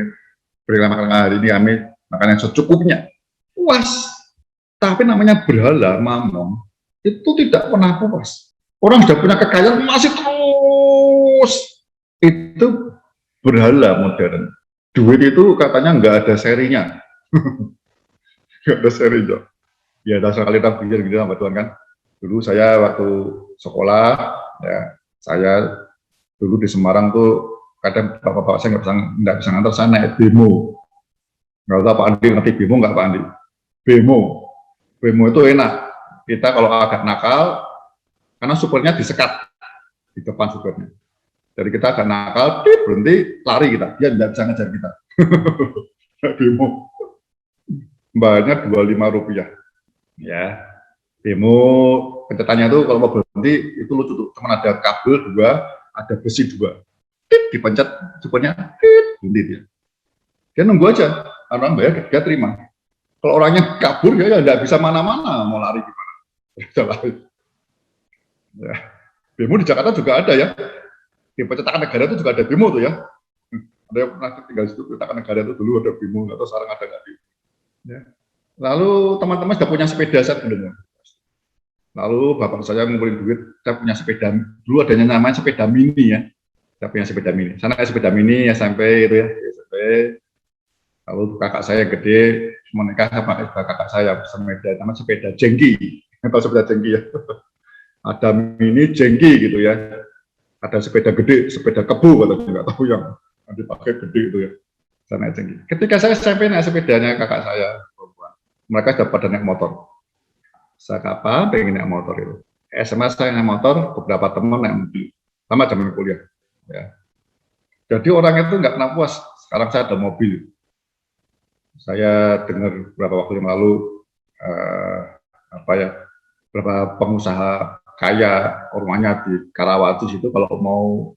[SPEAKER 1] berilah makan hari ini kami makan yang secukupnya. Puas. Tapi namanya berhala, mamon, itu tidak pernah puas. Orang sudah punya kekayaan masih terus. Itu berhala modern. Duit itu katanya nggak ada serinya. Nggak ada serinya. Ya dasar kali pikir gitu sama Tuhan kan. Dulu saya waktu sekolah, ya saya dulu di Semarang tuh kadang bapak-bapak saya nggak bisa ngantar, saya naik bemo. Nggak tahu Pak Andi ngerti bemo nggak Pak Andi? Bemo. Bemo itu enak. Kita kalau agak nakal, karena supirnya disekat di depan supirnya. Jadi kita agak nakal, berhenti, lari kita. Dia tidak bisa ngejar kita. Bemo. Bayarnya Rp25. Ya. Bemo pencetannya itu kalau mau berhenti, itu lucu tuh. Cuman ada kabel 2, ada besi 2. Dipencet supirnya, berhenti dia. Dia nunggu aja. Orang bayar, dia terima. Kalau orangnya kabur, ya tidak bisa mana-mana. Mau lari gimana? Bisa lari. Ya. Bemo di Jakarta juga ada ya. Di Percetakan Negara itu juga ada bemo tuh ya. Ada yang pernah tinggal di situ, Percetakan Negara itu dulu ada bemo, atau sekarang ada nggak bemo. Ya. Lalu teman-teman sudah punya sepeda saya belum. Lalu bapak saya ngumpulin duit, saya punya sepeda, dulu adanya namanya sepeda mini ya. Saya punya sepeda mini. Sana sepeda mini SMP itu ya, SMP. Lalu kakak saya gede, menikah sama kakak saya, sepeda namanya sepeda jengki. Atau sepeda jengki ya. Ada mini jengki gitu ya. Ada sepeda gede, sepeda kebu kalau nggak tahu yang dipakai gede itu ya. Sana jengki. Ketika saya SMP naik sepedanya kakak saya, mereka sudah pada naik motor. Saya kapan pengen naik motor itu? SMA saya naik motor, beberapa teman naik mobil. Sama zaman kuliah. Ya. Jadi orang itu nggak pernah puas. Sekarang saya ada mobil. Saya dengar beberapa waktu yang lalu beberapa pengusaha kaya rumahnya di Karawaci situ kalau mau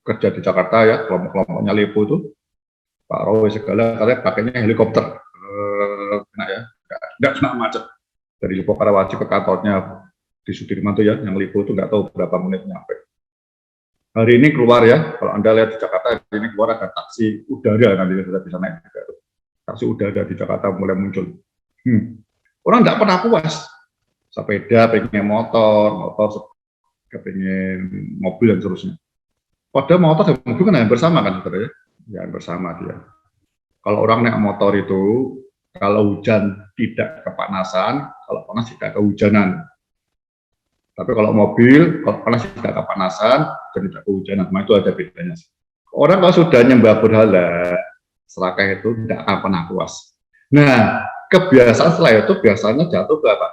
[SPEAKER 1] kerja di Jakarta ya, kelompoknya Lipo itu, Pak Roy segala katanya pakainya helikopter, ya, nggak kena macet dari Lipo Karawaci ke kantornya di Sudirman tuh ya, yang Lipo itu nggak tahu berapa menit nyampe. Hari ini keluar ya, kalau Anda lihat di Jakarta hari ini keluar ada taksi udara, nanti sudah bisa naik juga. Taksi udara di Jakarta mulai muncul. Orang nggak pernah puas. Sepeda, pengen motor pengen mobil dan seterusnya. Padahal motor dan mobil kan yang bersama kan, saudara ya? Yang bersama dia. Kalau orang naik motor itu, kalau hujan tidak kepanasan, kalau panas tidak kehujanan. Tapi kalau mobil, kalau panas tidak kepanasan, dan tidak kehujanan. Nah, itu ada bedanya. Orang kalau sudah nyembah berhala, serakah itu tidak akan pernah puas. Nah, kebiasaan setelah itu biasanya jatuh ke apa?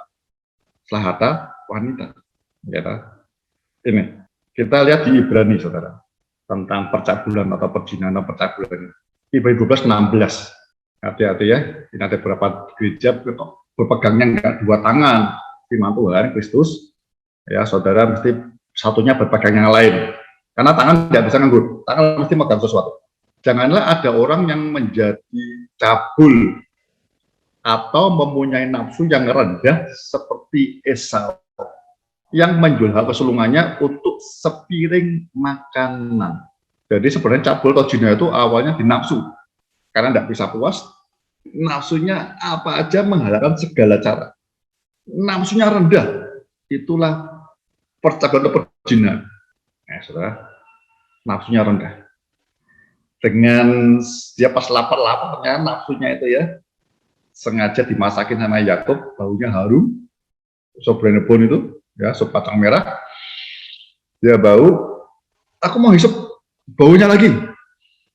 [SPEAKER 1] Selahata wanita. Ya, ini kita lihat di Ibrani, saudara, tentang percabulan atau perzinahan atau percabulan. Ibrani 12:16. Hati-hati ya. Ini ada beberapa gereja berpegangnya enggak 2 tangan firman Tuhan Kristus. Ya, saudara mesti satunya berpegang yang lain. Karena tangan tidak bisa nganggur. Tangan mesti megang sesuatu. Janganlah ada orang yang menjadi cabul atau mempunyai nafsu yang rendah seperti Esau yang menjual kesulungannya untuk sepiring makanan. Jadi sebenarnya cabul atau zina itu awalnya di nafsu, karena tidak bisa puas, nafsunya apa aja menghalalkan segala cara. Nafsunya rendah, itulah percabulan atau perzinahan. Saudara, nafsunya rendah. Dengan dia pas lapar-laparnya nafsunya itu ya, sengaja dimasakin sama Yakub, baunya harum, sop Brenebon itu, ya, sop kacang merah, dia bau, aku mau hisap baunya lagi,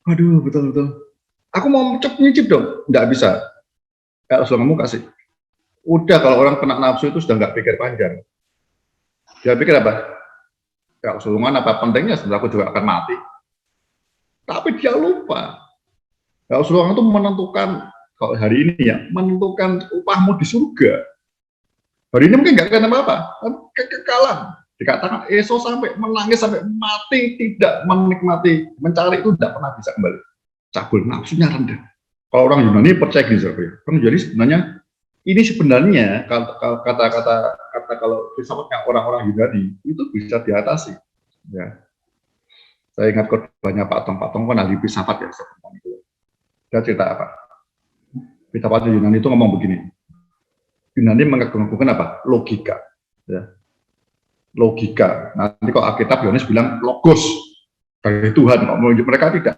[SPEAKER 1] aduh betul-betul, aku mau nyicip dong, nggak bisa, ya Rasul kamu kasih, udah kalau orang kena nafsu itu sudah nggak pikir panjang, dia pikir apa, ya Rasulullah apa pentingnya, sebenarnya aku juga akan mati, tapi dia lupa, ya Rasulullah itu menentukan, kalau hari ini ya, menentukan upahmu di surga. Hari ini mungkin nggak akan apa-apa, kekekalan. Dikatakan Esau sampai menangis, sampai mati, tidak menikmati, mencari itu tidak pernah bisa kembali. Cabul, nafsunya rendah. Kalau orang Yunani percaya gitu, jadi sebenarnya, ini sebenarnya, kata kalau filsafatnya orang-orang Yunani, itu bisa diatasi. Ya. Saya ingat banyak Pak Tong kan ahli filsafat ya, dia cerita apa? Filsafat Yunani itu ngomong begini, Yunani mengagungkan apa? Logika. Ya. Logika. Nanti kok Alkitab Yohanes bilang logos dari Tuhan, kok mereka tidak.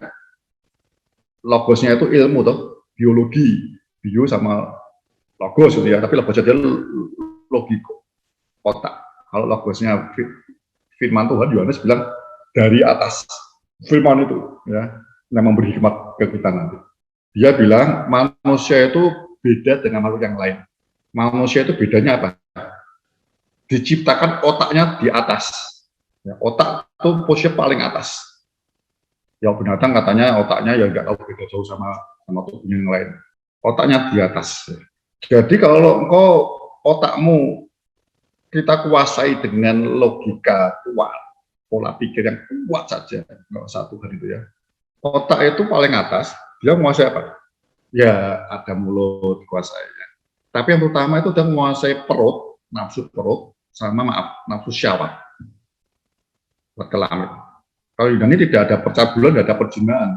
[SPEAKER 1] Logosnya itu ilmu toh, biologi, bio sama logos gitu ya. Tapi logosnya dia logiko, otak. Kalau logosnya firman Tuhan, Yohanes bilang dari atas firman itu, ya, yang memberi hikmat ke kita nanti. Dia bilang manusia itu beda dengan makhluk yang lain. Manusia itu bedanya apa? Diciptakan otaknya di atas. Ya, otak itu posisi paling atas. Ya binatang katanya otaknya ya nggak tahu beda jauh sama tubuhnya yang lain. Otaknya di atas. Jadi kalau engkau otakmu kita kuasai dengan logika kuat, pola pikir yang kuat saja, nggak usah Tuhan itu ya. Otak itu paling atas, dia menguasai apa? Ya ada mulut kuasainya. Tapi yang utama itu dia menguasai perut, nafsu perut, sama maaf, nafsu syahwat, buat kelamin. Kalau Yunani tidak ada percabulan, tidak ada perjinaan.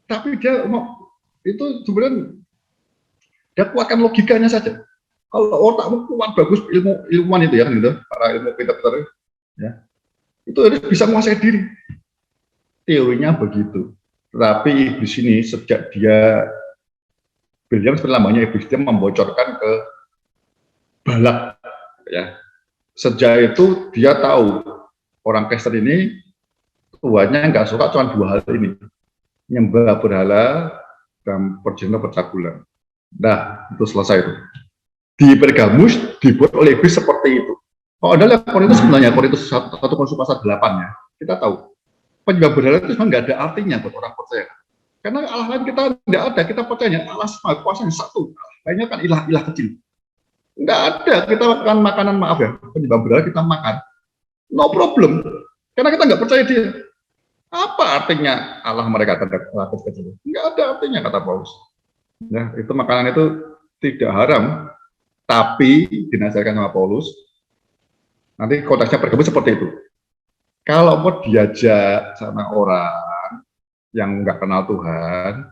[SPEAKER 1] Tapi dia itu sebenarnya dia kuatkan logikanya saja. Kalau otakmu kuat bagus ilmuwan itu ya, gitu, para ilmu pintar-pintar ya, itu harus bisa menguasai diri. Teorinya begitu. Tapi iblis ini sejak dia William seperti lambangnya iblis, dia membocorkan ke Balak ya. Sejak itu dia tahu orang Kristen ini tuannya nggak suka cuma dua hal ini, nyembah berhala dan perzinahan percabulan. Nah itu selesai itu. Di Pergamus dibuat oleh iblis seperti itu. Kalau Anda lihat Korintus sebenarnya Korintus 1 pasal 8 ya, kita tahu penyembah berhala itu sebenarnya nggak ada artinya buat orang percaya. Karena Allah lain kita nggak ada, kita percaya Allah Maha Kuasa yang satu, lainnya kan ilah-ilah kecil. Nggak ada, kita makan makanan, maaf ya, penyembah berhala kita makan, no problem, karena kita nggak percaya dia. Apa artinya Allah mereka terhadap kecil? Nggak ada artinya, kata Paulus. Nah, itu makanan itu tidak haram, tapi dinasihatkan sama Paulus. Nanti konteksnya Pergamus seperti itu. Kalau mau diajak sama orang yang nggak kenal Tuhan,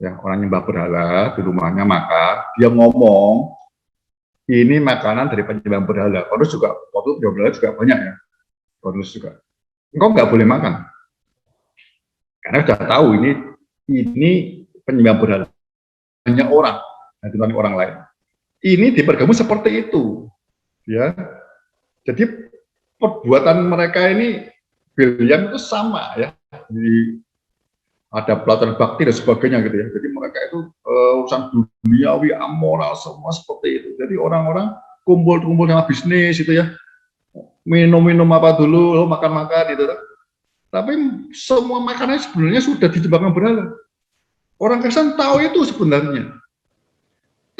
[SPEAKER 1] ya orang nyembah berhala di rumahnya makan, dia ngomong ini makanan dari penyembah berhala. Paulus juga waktu penyembah berhala juga banyak ya. Paulus juga, engkau nggak boleh makan, karena sudah tahu ini penyembah berhala hanya orang, dan orang lain. Ini di Pergamus seperti itu, ya. Jadi perbuatan mereka ini William itu sama ya. Jadi ada pelatihan bakti dan sebagainya gitu ya. Jadi mereka itu urusan duniawi, amoral semua seperti itu. Jadi orang-orang kumpul-kumpul sama bisnis itu ya, minum-minum apa dulu, makan-makan gitu. Tapi semua makanan sebenarnya sudah dijebakkan berhala. Orang Kristen tahu itu sebenarnya.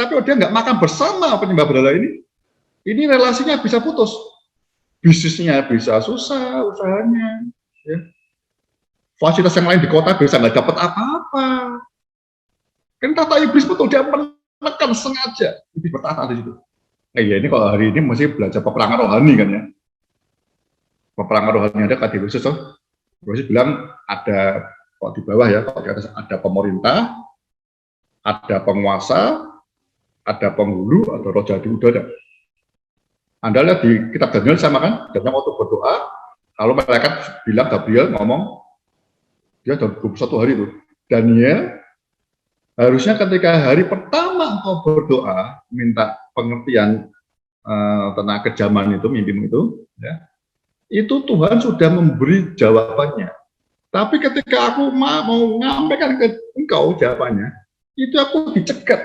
[SPEAKER 1] Tapi dia nggak makan bersama penyembah berhala ini relasinya bisa putus. Bisnisnya bisa susah, usahanya. Ya. Fasilitas yang lain di kota bisa nggak dapat apa-apa. Kan kata iblis betul, dia menekan sengaja. Iblis bertata di situ. Iya ini kalau hari ini masih belajar peperangan rohani kan ya. Peperangan rohani ada kata Yesus, Yesus bilang ada kalau di bawah ya, kalau di atas ada pemerintah, ada penguasa, ada penghulu, atau roh jahat di udara. Anda lihat di kitab Daniel sama kan, Daniel waktu berdoa, lalu malaikat bilang, Gabriel ngomong, dia dalam 21 hari itu, Daniel, harusnya ketika hari pertama engkau berdoa, minta pengertian tentang kejaman itu, mimpimu itu, ya, itu Tuhan sudah memberi jawabannya. Tapi ketika aku mau menyampaikan ke engkau jawabannya, itu aku dicegat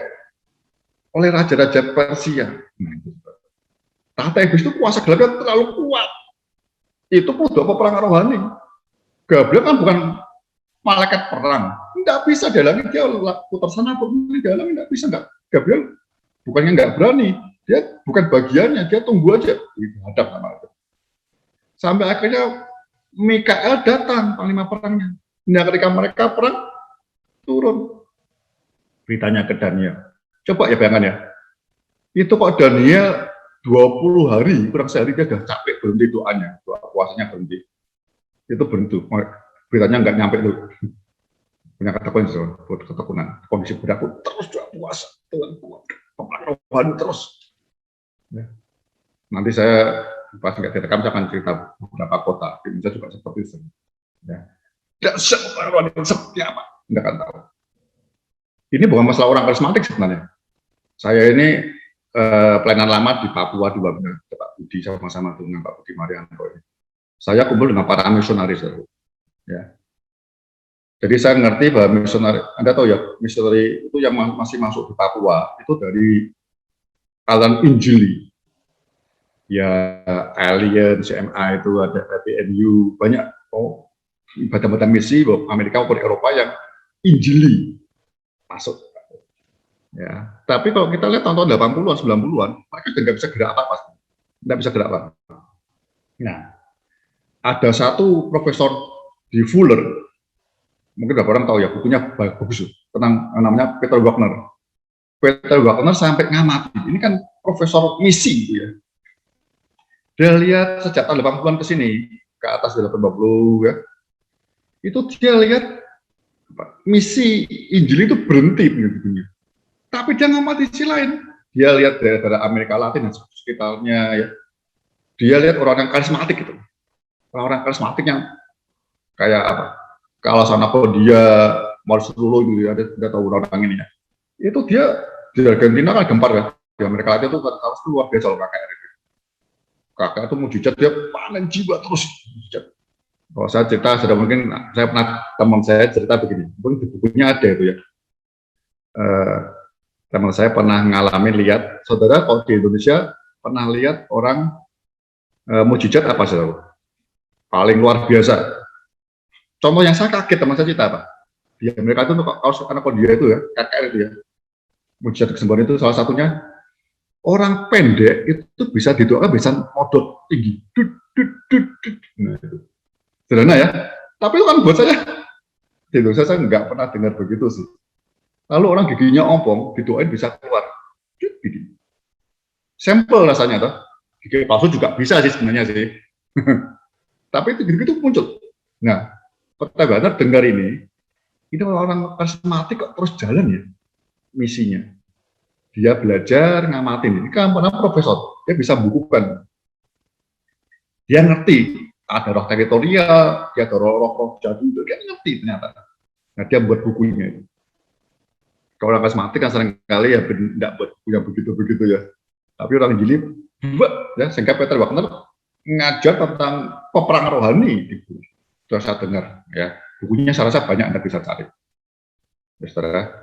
[SPEAKER 1] oleh raja-raja Persia. Nah, itu. Tahta iblis itu kuasa gelapnya terlalu kuat. Itu pun peperangan rohani. Gabriel kan bukan malaikat perang. Nggak bisa dalamnya, dia putar sana, dalamnya nggak bisa. Nggak. Gabriel bukannya nggak berani, dia bukan bagiannya, dia tunggu aja. Hadap sama itu. Sampai akhirnya Mikael datang, panglima perangnya. Nah ketika mereka perang, turun. Beritanya ke Daniel. Coba ya bayangkan ya. Itu kok Daniel 20 hari, kurang sehari dia sudah capek berhenti doanya, doa puasanya berhenti. Itu berhenti, beritanya nggak nyampe tuh. Punya ketekunan, kondisi berat terus doa puasa, Tuhan kuat, peperangan terus. Ya. Nanti saya pas nggak direkam saya akan cerita beberapa kota, di Indonesia juga seperti itu. Ya. Tidak seperti apa, nggak akan tahu. Ini bukan masalah orang karismatik sebenarnya. Saya ini pelayanan lama di Papua di Pak Budi sama-sama dengan Pak Budi Marianto. Saya kumpul dengan para misionaris, ya. Jadi saya ngerti bahwa misionari, Anda tahu ya, misionari itu yang masih masuk di Papua itu dari aliran Injili, ya Alien, CMA itu ada PBNU, banyak badan-badan misi Amerika maupun Eropa yang Injili masuk. Ya, tapi kalau kita lihat tahun-tahun 80-an, 90-an, mereka nggak bisa gerak apa-apa, nggak bisa gerak apa. Nah, ada satu profesor di Fuller, mungkin beberapa orang tahu ya, bukunya bagus tentang namanya Peter Wagner. Peter Wagner sampai ngamati, ini kan profesor misi gitu ya. Dia lihat sejak tahun 80-an ke sini, ke atas 80 ya, itu dia lihat misi Injil itu berhenti gitu. Tapi dia ngamati sisi lain, dia lihat daerah Amerika Latin dan sekitarnya ya, dia lihat orang yang karismatik gitu, orang-orang karismatik yang kayak apa, kalau sana dia Marsulo gitu ya, dia tahu orang ini ya, itu dia di Argentina kan gempar ya, di Amerika Latin itu kan harus luar biasa loh kakek itu mujizat, dia panen jiwa terus mujizat. Kalau saya cerita, sudah mungkin saya pernah teman saya cerita begini, mungkin di bukunya ada itu ya. Teman saya pernah ngalamin lihat, saudara kalau di Indonesia pernah lihat orang mujizat apa sih? Paling luar biasa. Contoh yang saya kaget, teman saya cerita apa? Di Amerika itu kalau dia itu ya, KKR itu ya, mujizat kesembuhan itu salah satunya orang pendek itu bisa didoakan bisa modot tinggi. Nah, itu. Sederhana ya. Tapi itu kan buat saya, di Indonesia saya nggak pernah dengar begitu sih. Lalu orang giginya ompong, didoain bisa keluar. Gigi. Sampel rasanya toh. Gigi palsu juga bisa sih sebenarnya sih. Tapi itu muncul. Nah, Peter Wagner dengar ini orang karismatik kok terus jalan ya misinya. Dia belajar ngamatin. Ini kan profesor, dia bisa bukukan. Dia ngerti ada roh teritorial, dia ada roh jadul, dia ngerti ternyata. Nah, dia buat bukunya itu. Kalau orang karismatik kan seringkali ya tidak buat buku yang begitu-begitu ya. Tapi orang Injili, ya, sehingga Peter Wagner ngajar tentang peperangan rohani. Gitu. Sudah saya dengar, ya. Bukunya saya rasa banyak Anda bisa cari. Ya, saudara.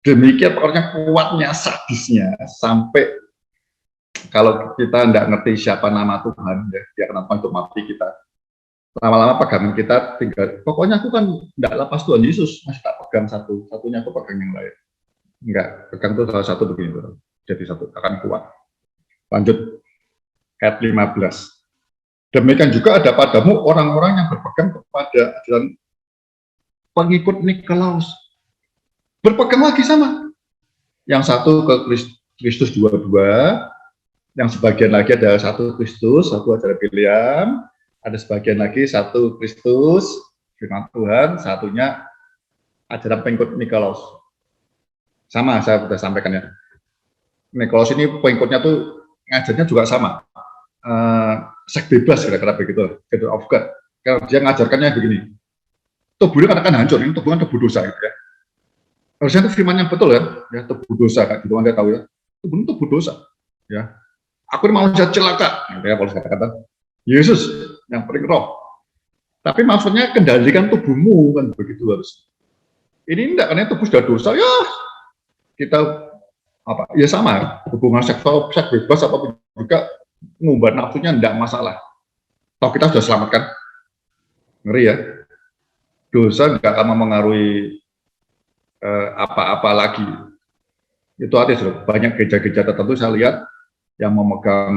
[SPEAKER 1] Demikian pokoknya kuatnya, sadisnya, sampai kalau kita tidak ngerti siapa nama Tuhan, ya, dia kenapa untuk mati kita. Lama-lama pegangan kita tinggal, pokoknya aku kan tidak lepas Tuhan Yesus, masih tak pegang satunya aku pegang yang lain. Enggak, pegang itu salah satu begini, jadi satu akan kuat. Lanjut, ayat 15. Demikian juga ada padamu orang-orang yang berpegang kepada ajaran pengikut Nikolaus. Berpegang lagi sama. Yang satu ke Kristus dua-dua, yang sebagian lagi ada satu Kristus, satu ajaran William, ada sebagian lagi satu Kristus, firman Tuhan, satunya ajaran pengikut Nikolaus. Sama, saya sudah sampaikan ya. Nikolaus ini pengikutnya tuh ngajarnya juga sama. Seks bebas kira-kira begitu, God of God. Kalau dia ngajarkannya begini, tubuhnya akan hancur, ini tubuh kan tubuh dosa gitu ya. Harusnya itu firman yang betul ya tubuh dosa, Kak, gitu Anda tahu ya. Tubuh dosa, ya. Aku ini mau celaka, ya kalau saya kata. Yesus yang paling roh. Tapi maksudnya kendalikan tubuhmu kan begitu harus. Ini enggak, karena tubuh sudah dosa ya. Kita apa? Ya sama, hubungan seksual seks bebas apapun juga ngumbar nafsunya enggak masalah. Toh kita sudah selamatkan. Ngeri ya. Dosa enggak akan mempengaruhi apa-apa lagi. Itu artinya banyak gereja-gereja tertentu saya lihat yang memegang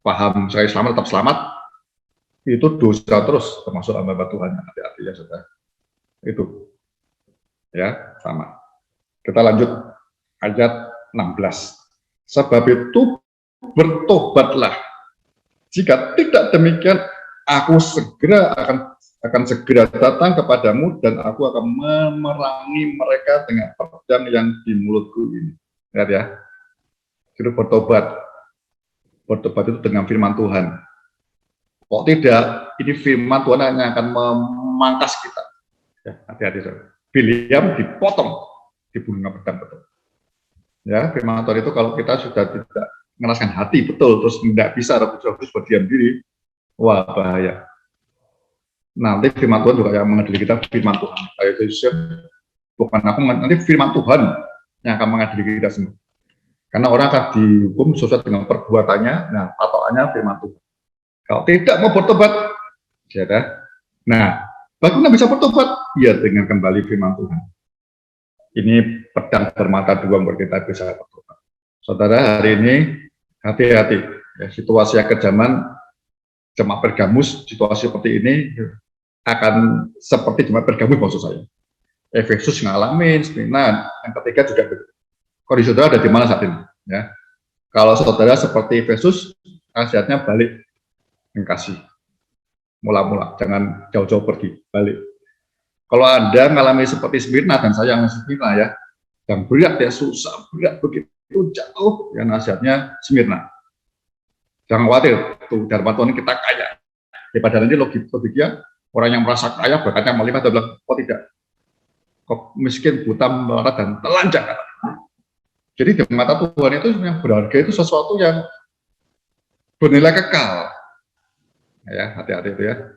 [SPEAKER 1] paham saya selamat tetap selamat, itu dosa terus termasuk hamba Tuhan. Hati-hati ya saudara. Itu ya sama. Kita lanjut ayat 16. Sebab itu bertobatlah. Jika tidak demikian, aku segera akan segera datang kepadamu dan aku akan memerangi mereka dengan pedang yang di mulutku ini. Lihat ya. Itu bertobat. Bertobat itu dengan firman Tuhan. Kok tidak, ini firman Tuhan hanya akan memangkas kita. Ya, hati-hati. Biliam dipotong, dibunuh dengan pedang betul. Ya, firman Tuhan itu kalau kita sudah tidak mengeraskan hati betul, terus tidak bisa rebus berdiam diri, wah bahaya. nanti firman Tuhan juga yang mengadili kita, firman Tuhan. Kayak Yesus, bukan aku, nanti firman Tuhan yang akan mengadili kita semua. Karena orang akan dihukum sesuai dengan perbuatannya, nah patokannya firman Tuhan. Kalau tidak mau bertobat, ya, nah bagaimana bisa bertobat? Ya dengan kembali firman Tuhan. Ini pedang bermata dua buat kita bisa bertobat. Saudara, hari ini hati-hati. Ya, situasi kejaman jemaat Pergamus, situasi seperti ini akan seperti jemaat Pergamus maksud saya. Efesus ngalamin, Smyrna, yang ketiga juga begitu. Kondisi saudara ada di mana saat ini? Ya, kalau saudara seperti Efesus, nasihatnya balik kasih. Mula-mula, jangan jauh-jauh pergi, balik. Kalau Anda mengalami seperti Smyrna, dan saya yang Smyrna ya, yang berat ya, susah, berat begitu jauh, ya nasihatnya Smyrna. Jangan khawatir, tuh Dharma Tuhan kita kaya. Ya padahal ini logiknya, orang yang merasa kaya, berkatnya melihat, dia bilang, oh tidak, kok miskin, buta, melarat, dan telanjang. Jadi di mata Tuhan itu yang berharga itu sesuatu yang bernilai kekal. Ya, hati-hati itu ya.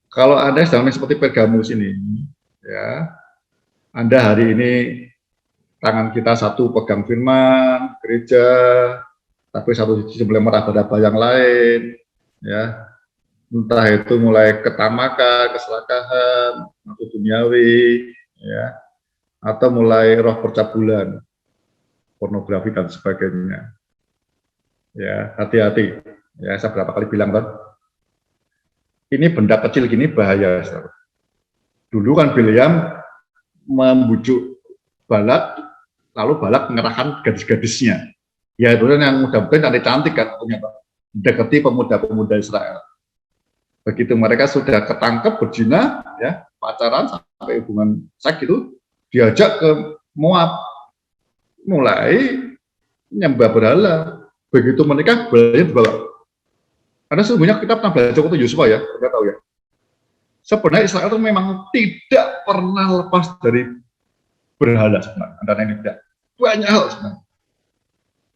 [SPEAKER 1] Kalau Anda sedang seperti Pergamus ini, ya, Anda hari ini tangan kita satu pegang firman, gereja, tapi satu sisi mulai meraba-raba yang lain, ya, entah itu mulai ketamakan, keserakahan, atau duniawi, ya, atau mulai roh percabulan, pornografi dan sebagainya. Ya, hati-hati. Ya, saya berapa kali bilang kan, ini benda kecil gini bahaya. Dulu kan Bileam membujuk Balak, lalu Balak mengerahkan gadis-gadisnya. Ya itu kan yang muda-muda cantik kan, ternyata dekati pemuda-pemuda Israel. Begitu mereka sudah ketangkep berzina, ya pacaran sampai hubungan seks itu, diajak ke Moab, mulai nyembah berhala. Begitu menikah, berhalanya dibawa. Karena sesungguhnya kita pernah belajar waktu Yosua ya, kita tahu ya. Sebenarnya Israel itu memang tidak pernah lepas dari berhala sebenarnya. Dan ini tidak banyak hal sebenarnya.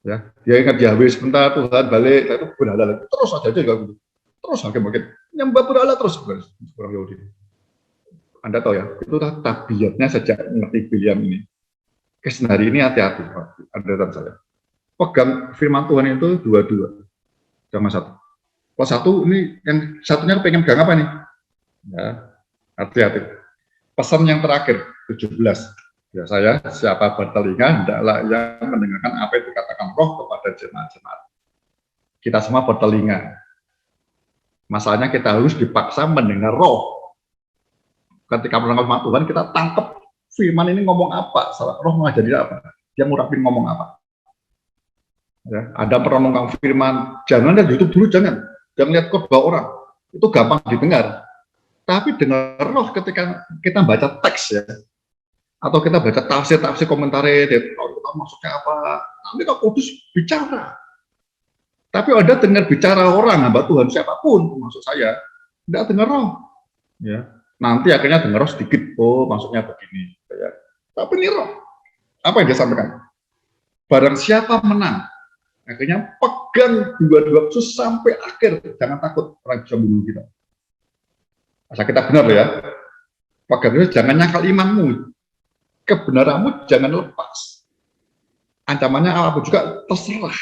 [SPEAKER 1] Ya, dia ingat Yahweh sebentar, Tuhan balik, itu berhala lagi. Terus aja juga gitu. Terus makin nyembah berhala terus orang Yahudi. Anda tahu ya, itu tabiatnya sejak ngerti Bileam ini. Hari ini hati-hati, Anda dan saya. Pegang firman Tuhan itu dua-dua, jangan satu. Kalau satu ini yang satunya pengen pegang apa nih? Ya, hati-hati. Pesan yang terakhir 17. Ya saya, siapa bertelinga, hendaklah yang mendengarkan apa yang dikatakan Roh kepada jemaat-jemaat. Kita semua bertelinga. Masalahnya kita harus dipaksa mendengar Roh. Ketika mendengar firman Tuhan, kita tangkap firman ini ngomong apa, Roh mengajari apa, dia ngurapin ngomong apa. Ya, ada perenungan firman, jangan lihat YouTube dulu, jangan lihat khotbah orang, itu gampang didengar. Tapi dengar Roh ketika kita baca teks ya, atau kita baca tafsir komentar, kita maksudnya apa, nanti Roh Kudus bicara. Tapi ada dengar bicara orang, hamba Tuhan siapapun, maksud saya, tidak dengar Roh. Ya, nanti akhirnya dengar Roh sedikit, oh maksudnya begini. Ya. Tapi ini Roh, apa yang dia sampaikan? Barang siapa menang, akhirnya pegang dua-dua khusus sampai akhir, jangan takut orang bisa bunuh kita. Asal kita benar ya, pegang itu jangan nyangkal imanmu, kebenaranmu jangan lepas. Ancamannya apa juga terserah.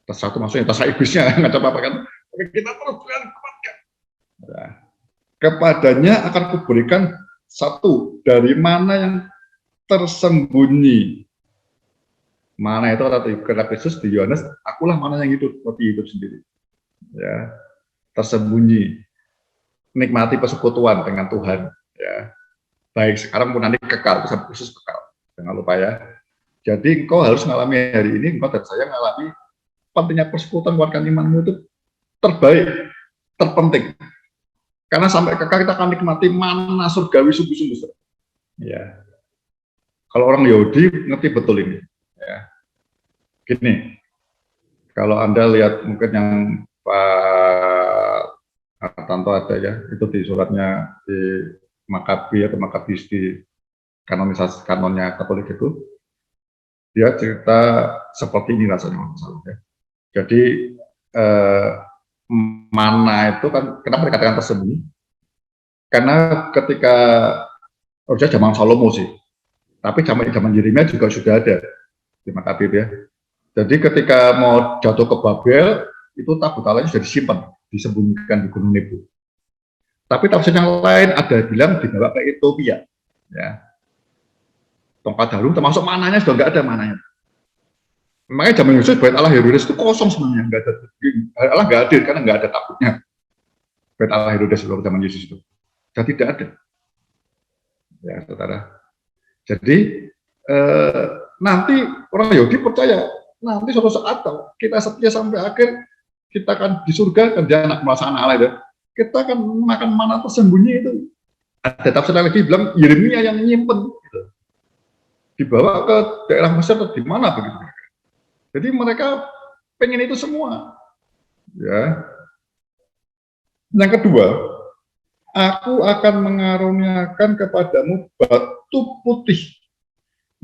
[SPEAKER 1] Terserah itu maksudnya terserah iblisnya, nggak apa-apa kan. Kita terus kuatkan. Nah, kepadanya akan kuberikan satu dari mana yang tersembunyi. Mana itu kata Yesus di Yohanes, akulah mana yang hidup, roti hidup sendiri. Ya, tersembunyi. Nikmati persekutuan dengan Tuhan. Ya, baik sekarang pun nanti kekal, sampai Yesus kekal. Jangan lupa ya. Jadi engkau harus mengalami hari ini, engkau dan saya mengalami pentingnya persekutuan, kuatkan imanmu itu terbaik, terpenting. Karena sampai kekal kita akan nikmati mana surgawi sungguh-sungguh. Ya. Kalau orang Yahudi ngerti betul ini. Ya. Gini, kalau Anda lihat mungkin yang Pak Tanto ada ya, itu di suratnya di Makabi atau Makabis di kanonisasi kanonnya Katolik itu, dia cerita seperti ini rasanya ya. Jadi mana itu kan kenapa dikatakan tersembunyi? Karena ketika harusnya zaman Salomo sih, tapi zaman Yeremia juga sudah ada di Makkabib ya. Jadi ketika mau jatuh ke Babel, itu tabut Allahnya sudah disimpan, disembunyikan di Gunung Nebo. Tapi tafsir yang lain ada bilang dibawa ke Ethiopia, ya. Tongkat Harun termasuk mananya sudah nggak ada mananya. Makanya zaman Yesus bait Allah Herodes itu kosong sebenarnya, nggak ada, Allah nggak hadir karena nggak ada tabutnya. Bait Allah Herodes waktu zaman Yesus itu, jadi tidak ada, ya saudara. Jadi nanti orang Yahudi percaya nanti suatu saat kita setia sampai akhir, kita akan di surga kan dia anak merasakan Allah itu. Kita akan makan mana tersembunyi itu. Ada tafsir lagi bilang Yeremia yang nyimpen, gitu. Dibawa ke daerah Mesir atau di mana begitu. Jadi mereka pengen itu semua. Ya. Yang kedua, aku akan mengaruniakan kepadamu batu putih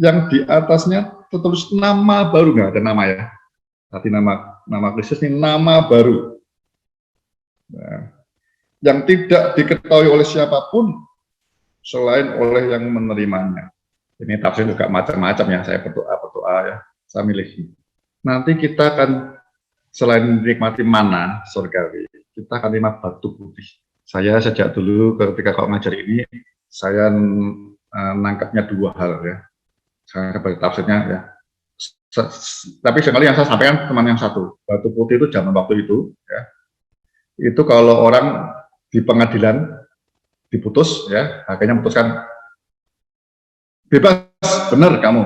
[SPEAKER 1] yang di atasnya tertulis nama baru, nggak ada nama ya. Tapi nama Kristus ini nama baru. Nah, yang tidak diketahui oleh siapapun selain oleh yang menerimanya. Ini tafsir juga macam-macam ya. Saya berdoa ya. Saya milih. Nanti kita akan selain menikmati mana surgawi, kita akan terima batu putih. Saya sejak dulu ketika kau ngajar ini, saya nangkapnya dua hal ya. Saya sebagai tafsirnya ya. Tapi sekali yang saya sampaikan teman yang satu, batu putih itu zaman waktu itu ya. Itu kalau orang di pengadilan diputus ya, hakimnya memutuskan bebas, benar kamu.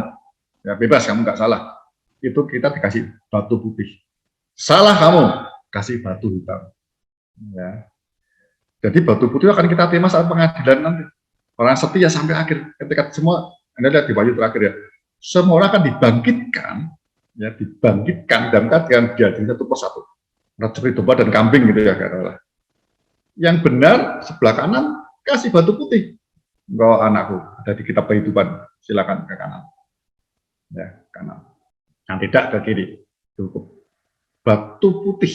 [SPEAKER 1] Ya bebas, kamu nggak salah. Itu kita dikasih batu putih. Salah kamu, kasih batu hitam. Ya. Jadi batu putih akan kita terima saat pengadilan nanti. Orang setia sampai akhir, ketika semua, Anda lihat di Wahyu terakhir ya, semua orang akan dibangkitkan, ya dibangkitkan dalam keadaan diadili satu persatu. Seperti domba dan kambing gitu ya, katakanlah. Yang benar sebelah kanan kasih batu putih. Engkau anakku, ada di kitab kehidupan, silakan ke kanan. Ya, kanan. Yang tidak ke kiri, cukup. Batu putih.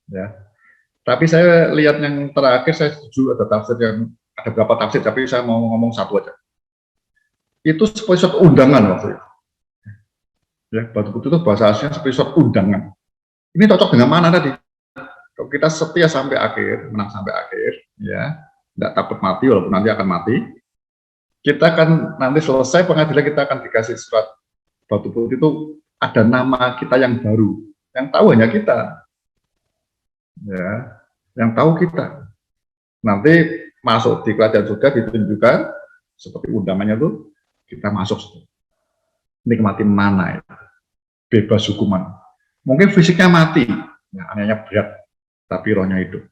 [SPEAKER 1] Ya. Tapi saya lihat yang terakhir, saya setuju ada tafsir yang ada beberapa tafsir, tapi saya mau ngomong satu aja. Itu seperti suatu undangan waktu itu. Ya, batu putih itu bahasa aslinya seperti suatu undangan. Ini cocok dengan mana tadi? Kalau kita setia sampai akhir, menang sampai akhir, ya, tidak takut mati walaupun nanti akan mati. Kita akan nanti selesai pengadilan, kita akan dikasih surat batu putih itu ada nama kita yang baru, yang tahu hanya kita, ya, yang tahu kita. Nanti masuk di kerajaan surga ditunjukkan seperti undangannya tuh, kita masuk nikmati mana ya, bebas hukuman. Mungkin fisiknya mati, ya, anehnya berat, tapi rohnya hidup.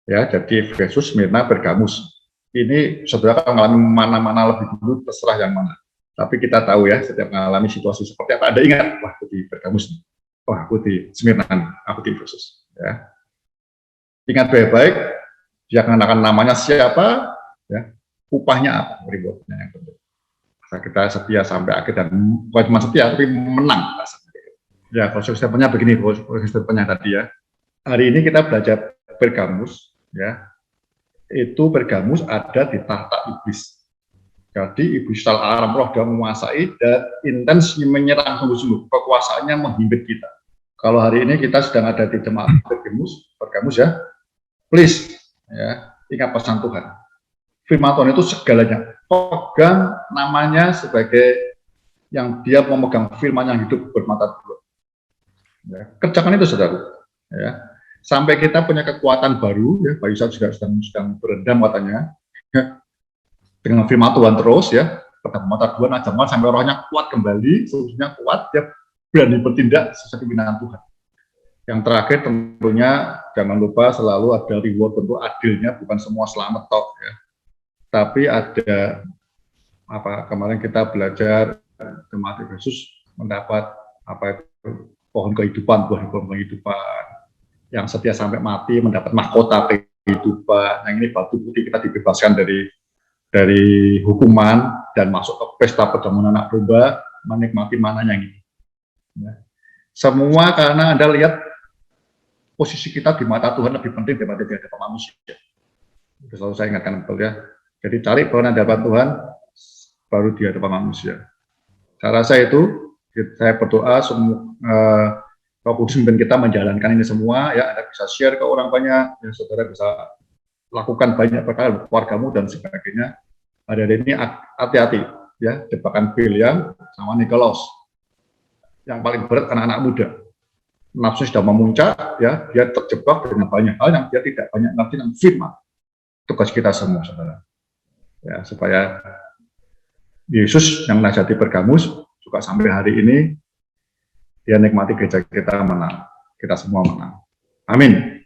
[SPEAKER 1] Ya, jadi Efesus, Smyrna, Pergamus. Ini saudara mengalami mana-mana lebih dulu, terserah yang mana. Tapi kita tahu ya, setiap mengalami situasi seperti apa, Anda ingat, wah aku di Pergamus, wah aku di Smyrna, aku di Efesus. Ya. Ingat baik-baik, jangan akan namanya siapa, ya, upahnya apa, rewardnya yang penting. Kita setia sampai akhir dan bukan cuma setia, tapi menang. Ya, proses stepnya begini, proses stepnya tadi ya. Hari ini kita belajar Pergamus, ya. Itu Pergamus ada di tahta iblis. Jadi iblis alam roh dia menguasai dan intens menyerang sungguh-sungguh. Kekuasaannya menghimpit kita. Kalau hari ini kita sedang ada di jemaat Pergamus ya, please ya, ingat pesan Tuhan. Firman Tuhan itu segalanya. Pegang namanya sebagai yang dia memegang firman yang hidup bermata dua. Ya, kerjakan itu saudara. Ya. Sampai kita punya kekuatan baru, ya, Pak Yusuf juga sedang berendam katanya, ya, dengan firman Tuhan terus, ya, pada mata dua najamal sampai rohnya kuat kembali, solusinya kuat, ya, berani bertindak sesuai keinginan Tuhan. Yang terakhir tentunya jangan lupa selalu ada reward, tentu adilnya, bukan semua selamat tok, ya. Tapi ada apa kemarin kita belajar jemaat Efesus mendapat apa itu pohon kehidupan, buah pohon kehidupan. Yang setia sampai mati mendapat mahkota kehidupan. Yang ini batu putih, kita dibebaskan dari hukuman dan masuk ke pesta perjamuan anak domba, menikmati mananya ini. Ya. Semua karena Anda lihat posisi kita di mata Tuhan lebih penting daripada di hadapan manusia. Itu selalu saya ingatkan betul ya. Jadi cari perkenan di hadapan Tuhan, baru di hadapan manusia. Saya rasa itu, saya berdoa semua Roh Kudus memimpin kita menjalankan ini semua, ya Anda bisa share ke orang banyak, ya saudara bisa lakukan banyak perkara keluargamu dan sebagainya. Ada ini hati-hati, ya jebakan Biliam sama Nikolaus. Yang paling berat anak-anak muda, nafsu sudah memuncak, ya dia terjebak dengan banyak hal yang dia tidak banyak ngerti tentang firman. Tugas kita semua, saudara, ya supaya Yesus yang nasihati Pergamus juga sampai hari ini dia nikmati gereja kita menang, kita semua menang. Amin.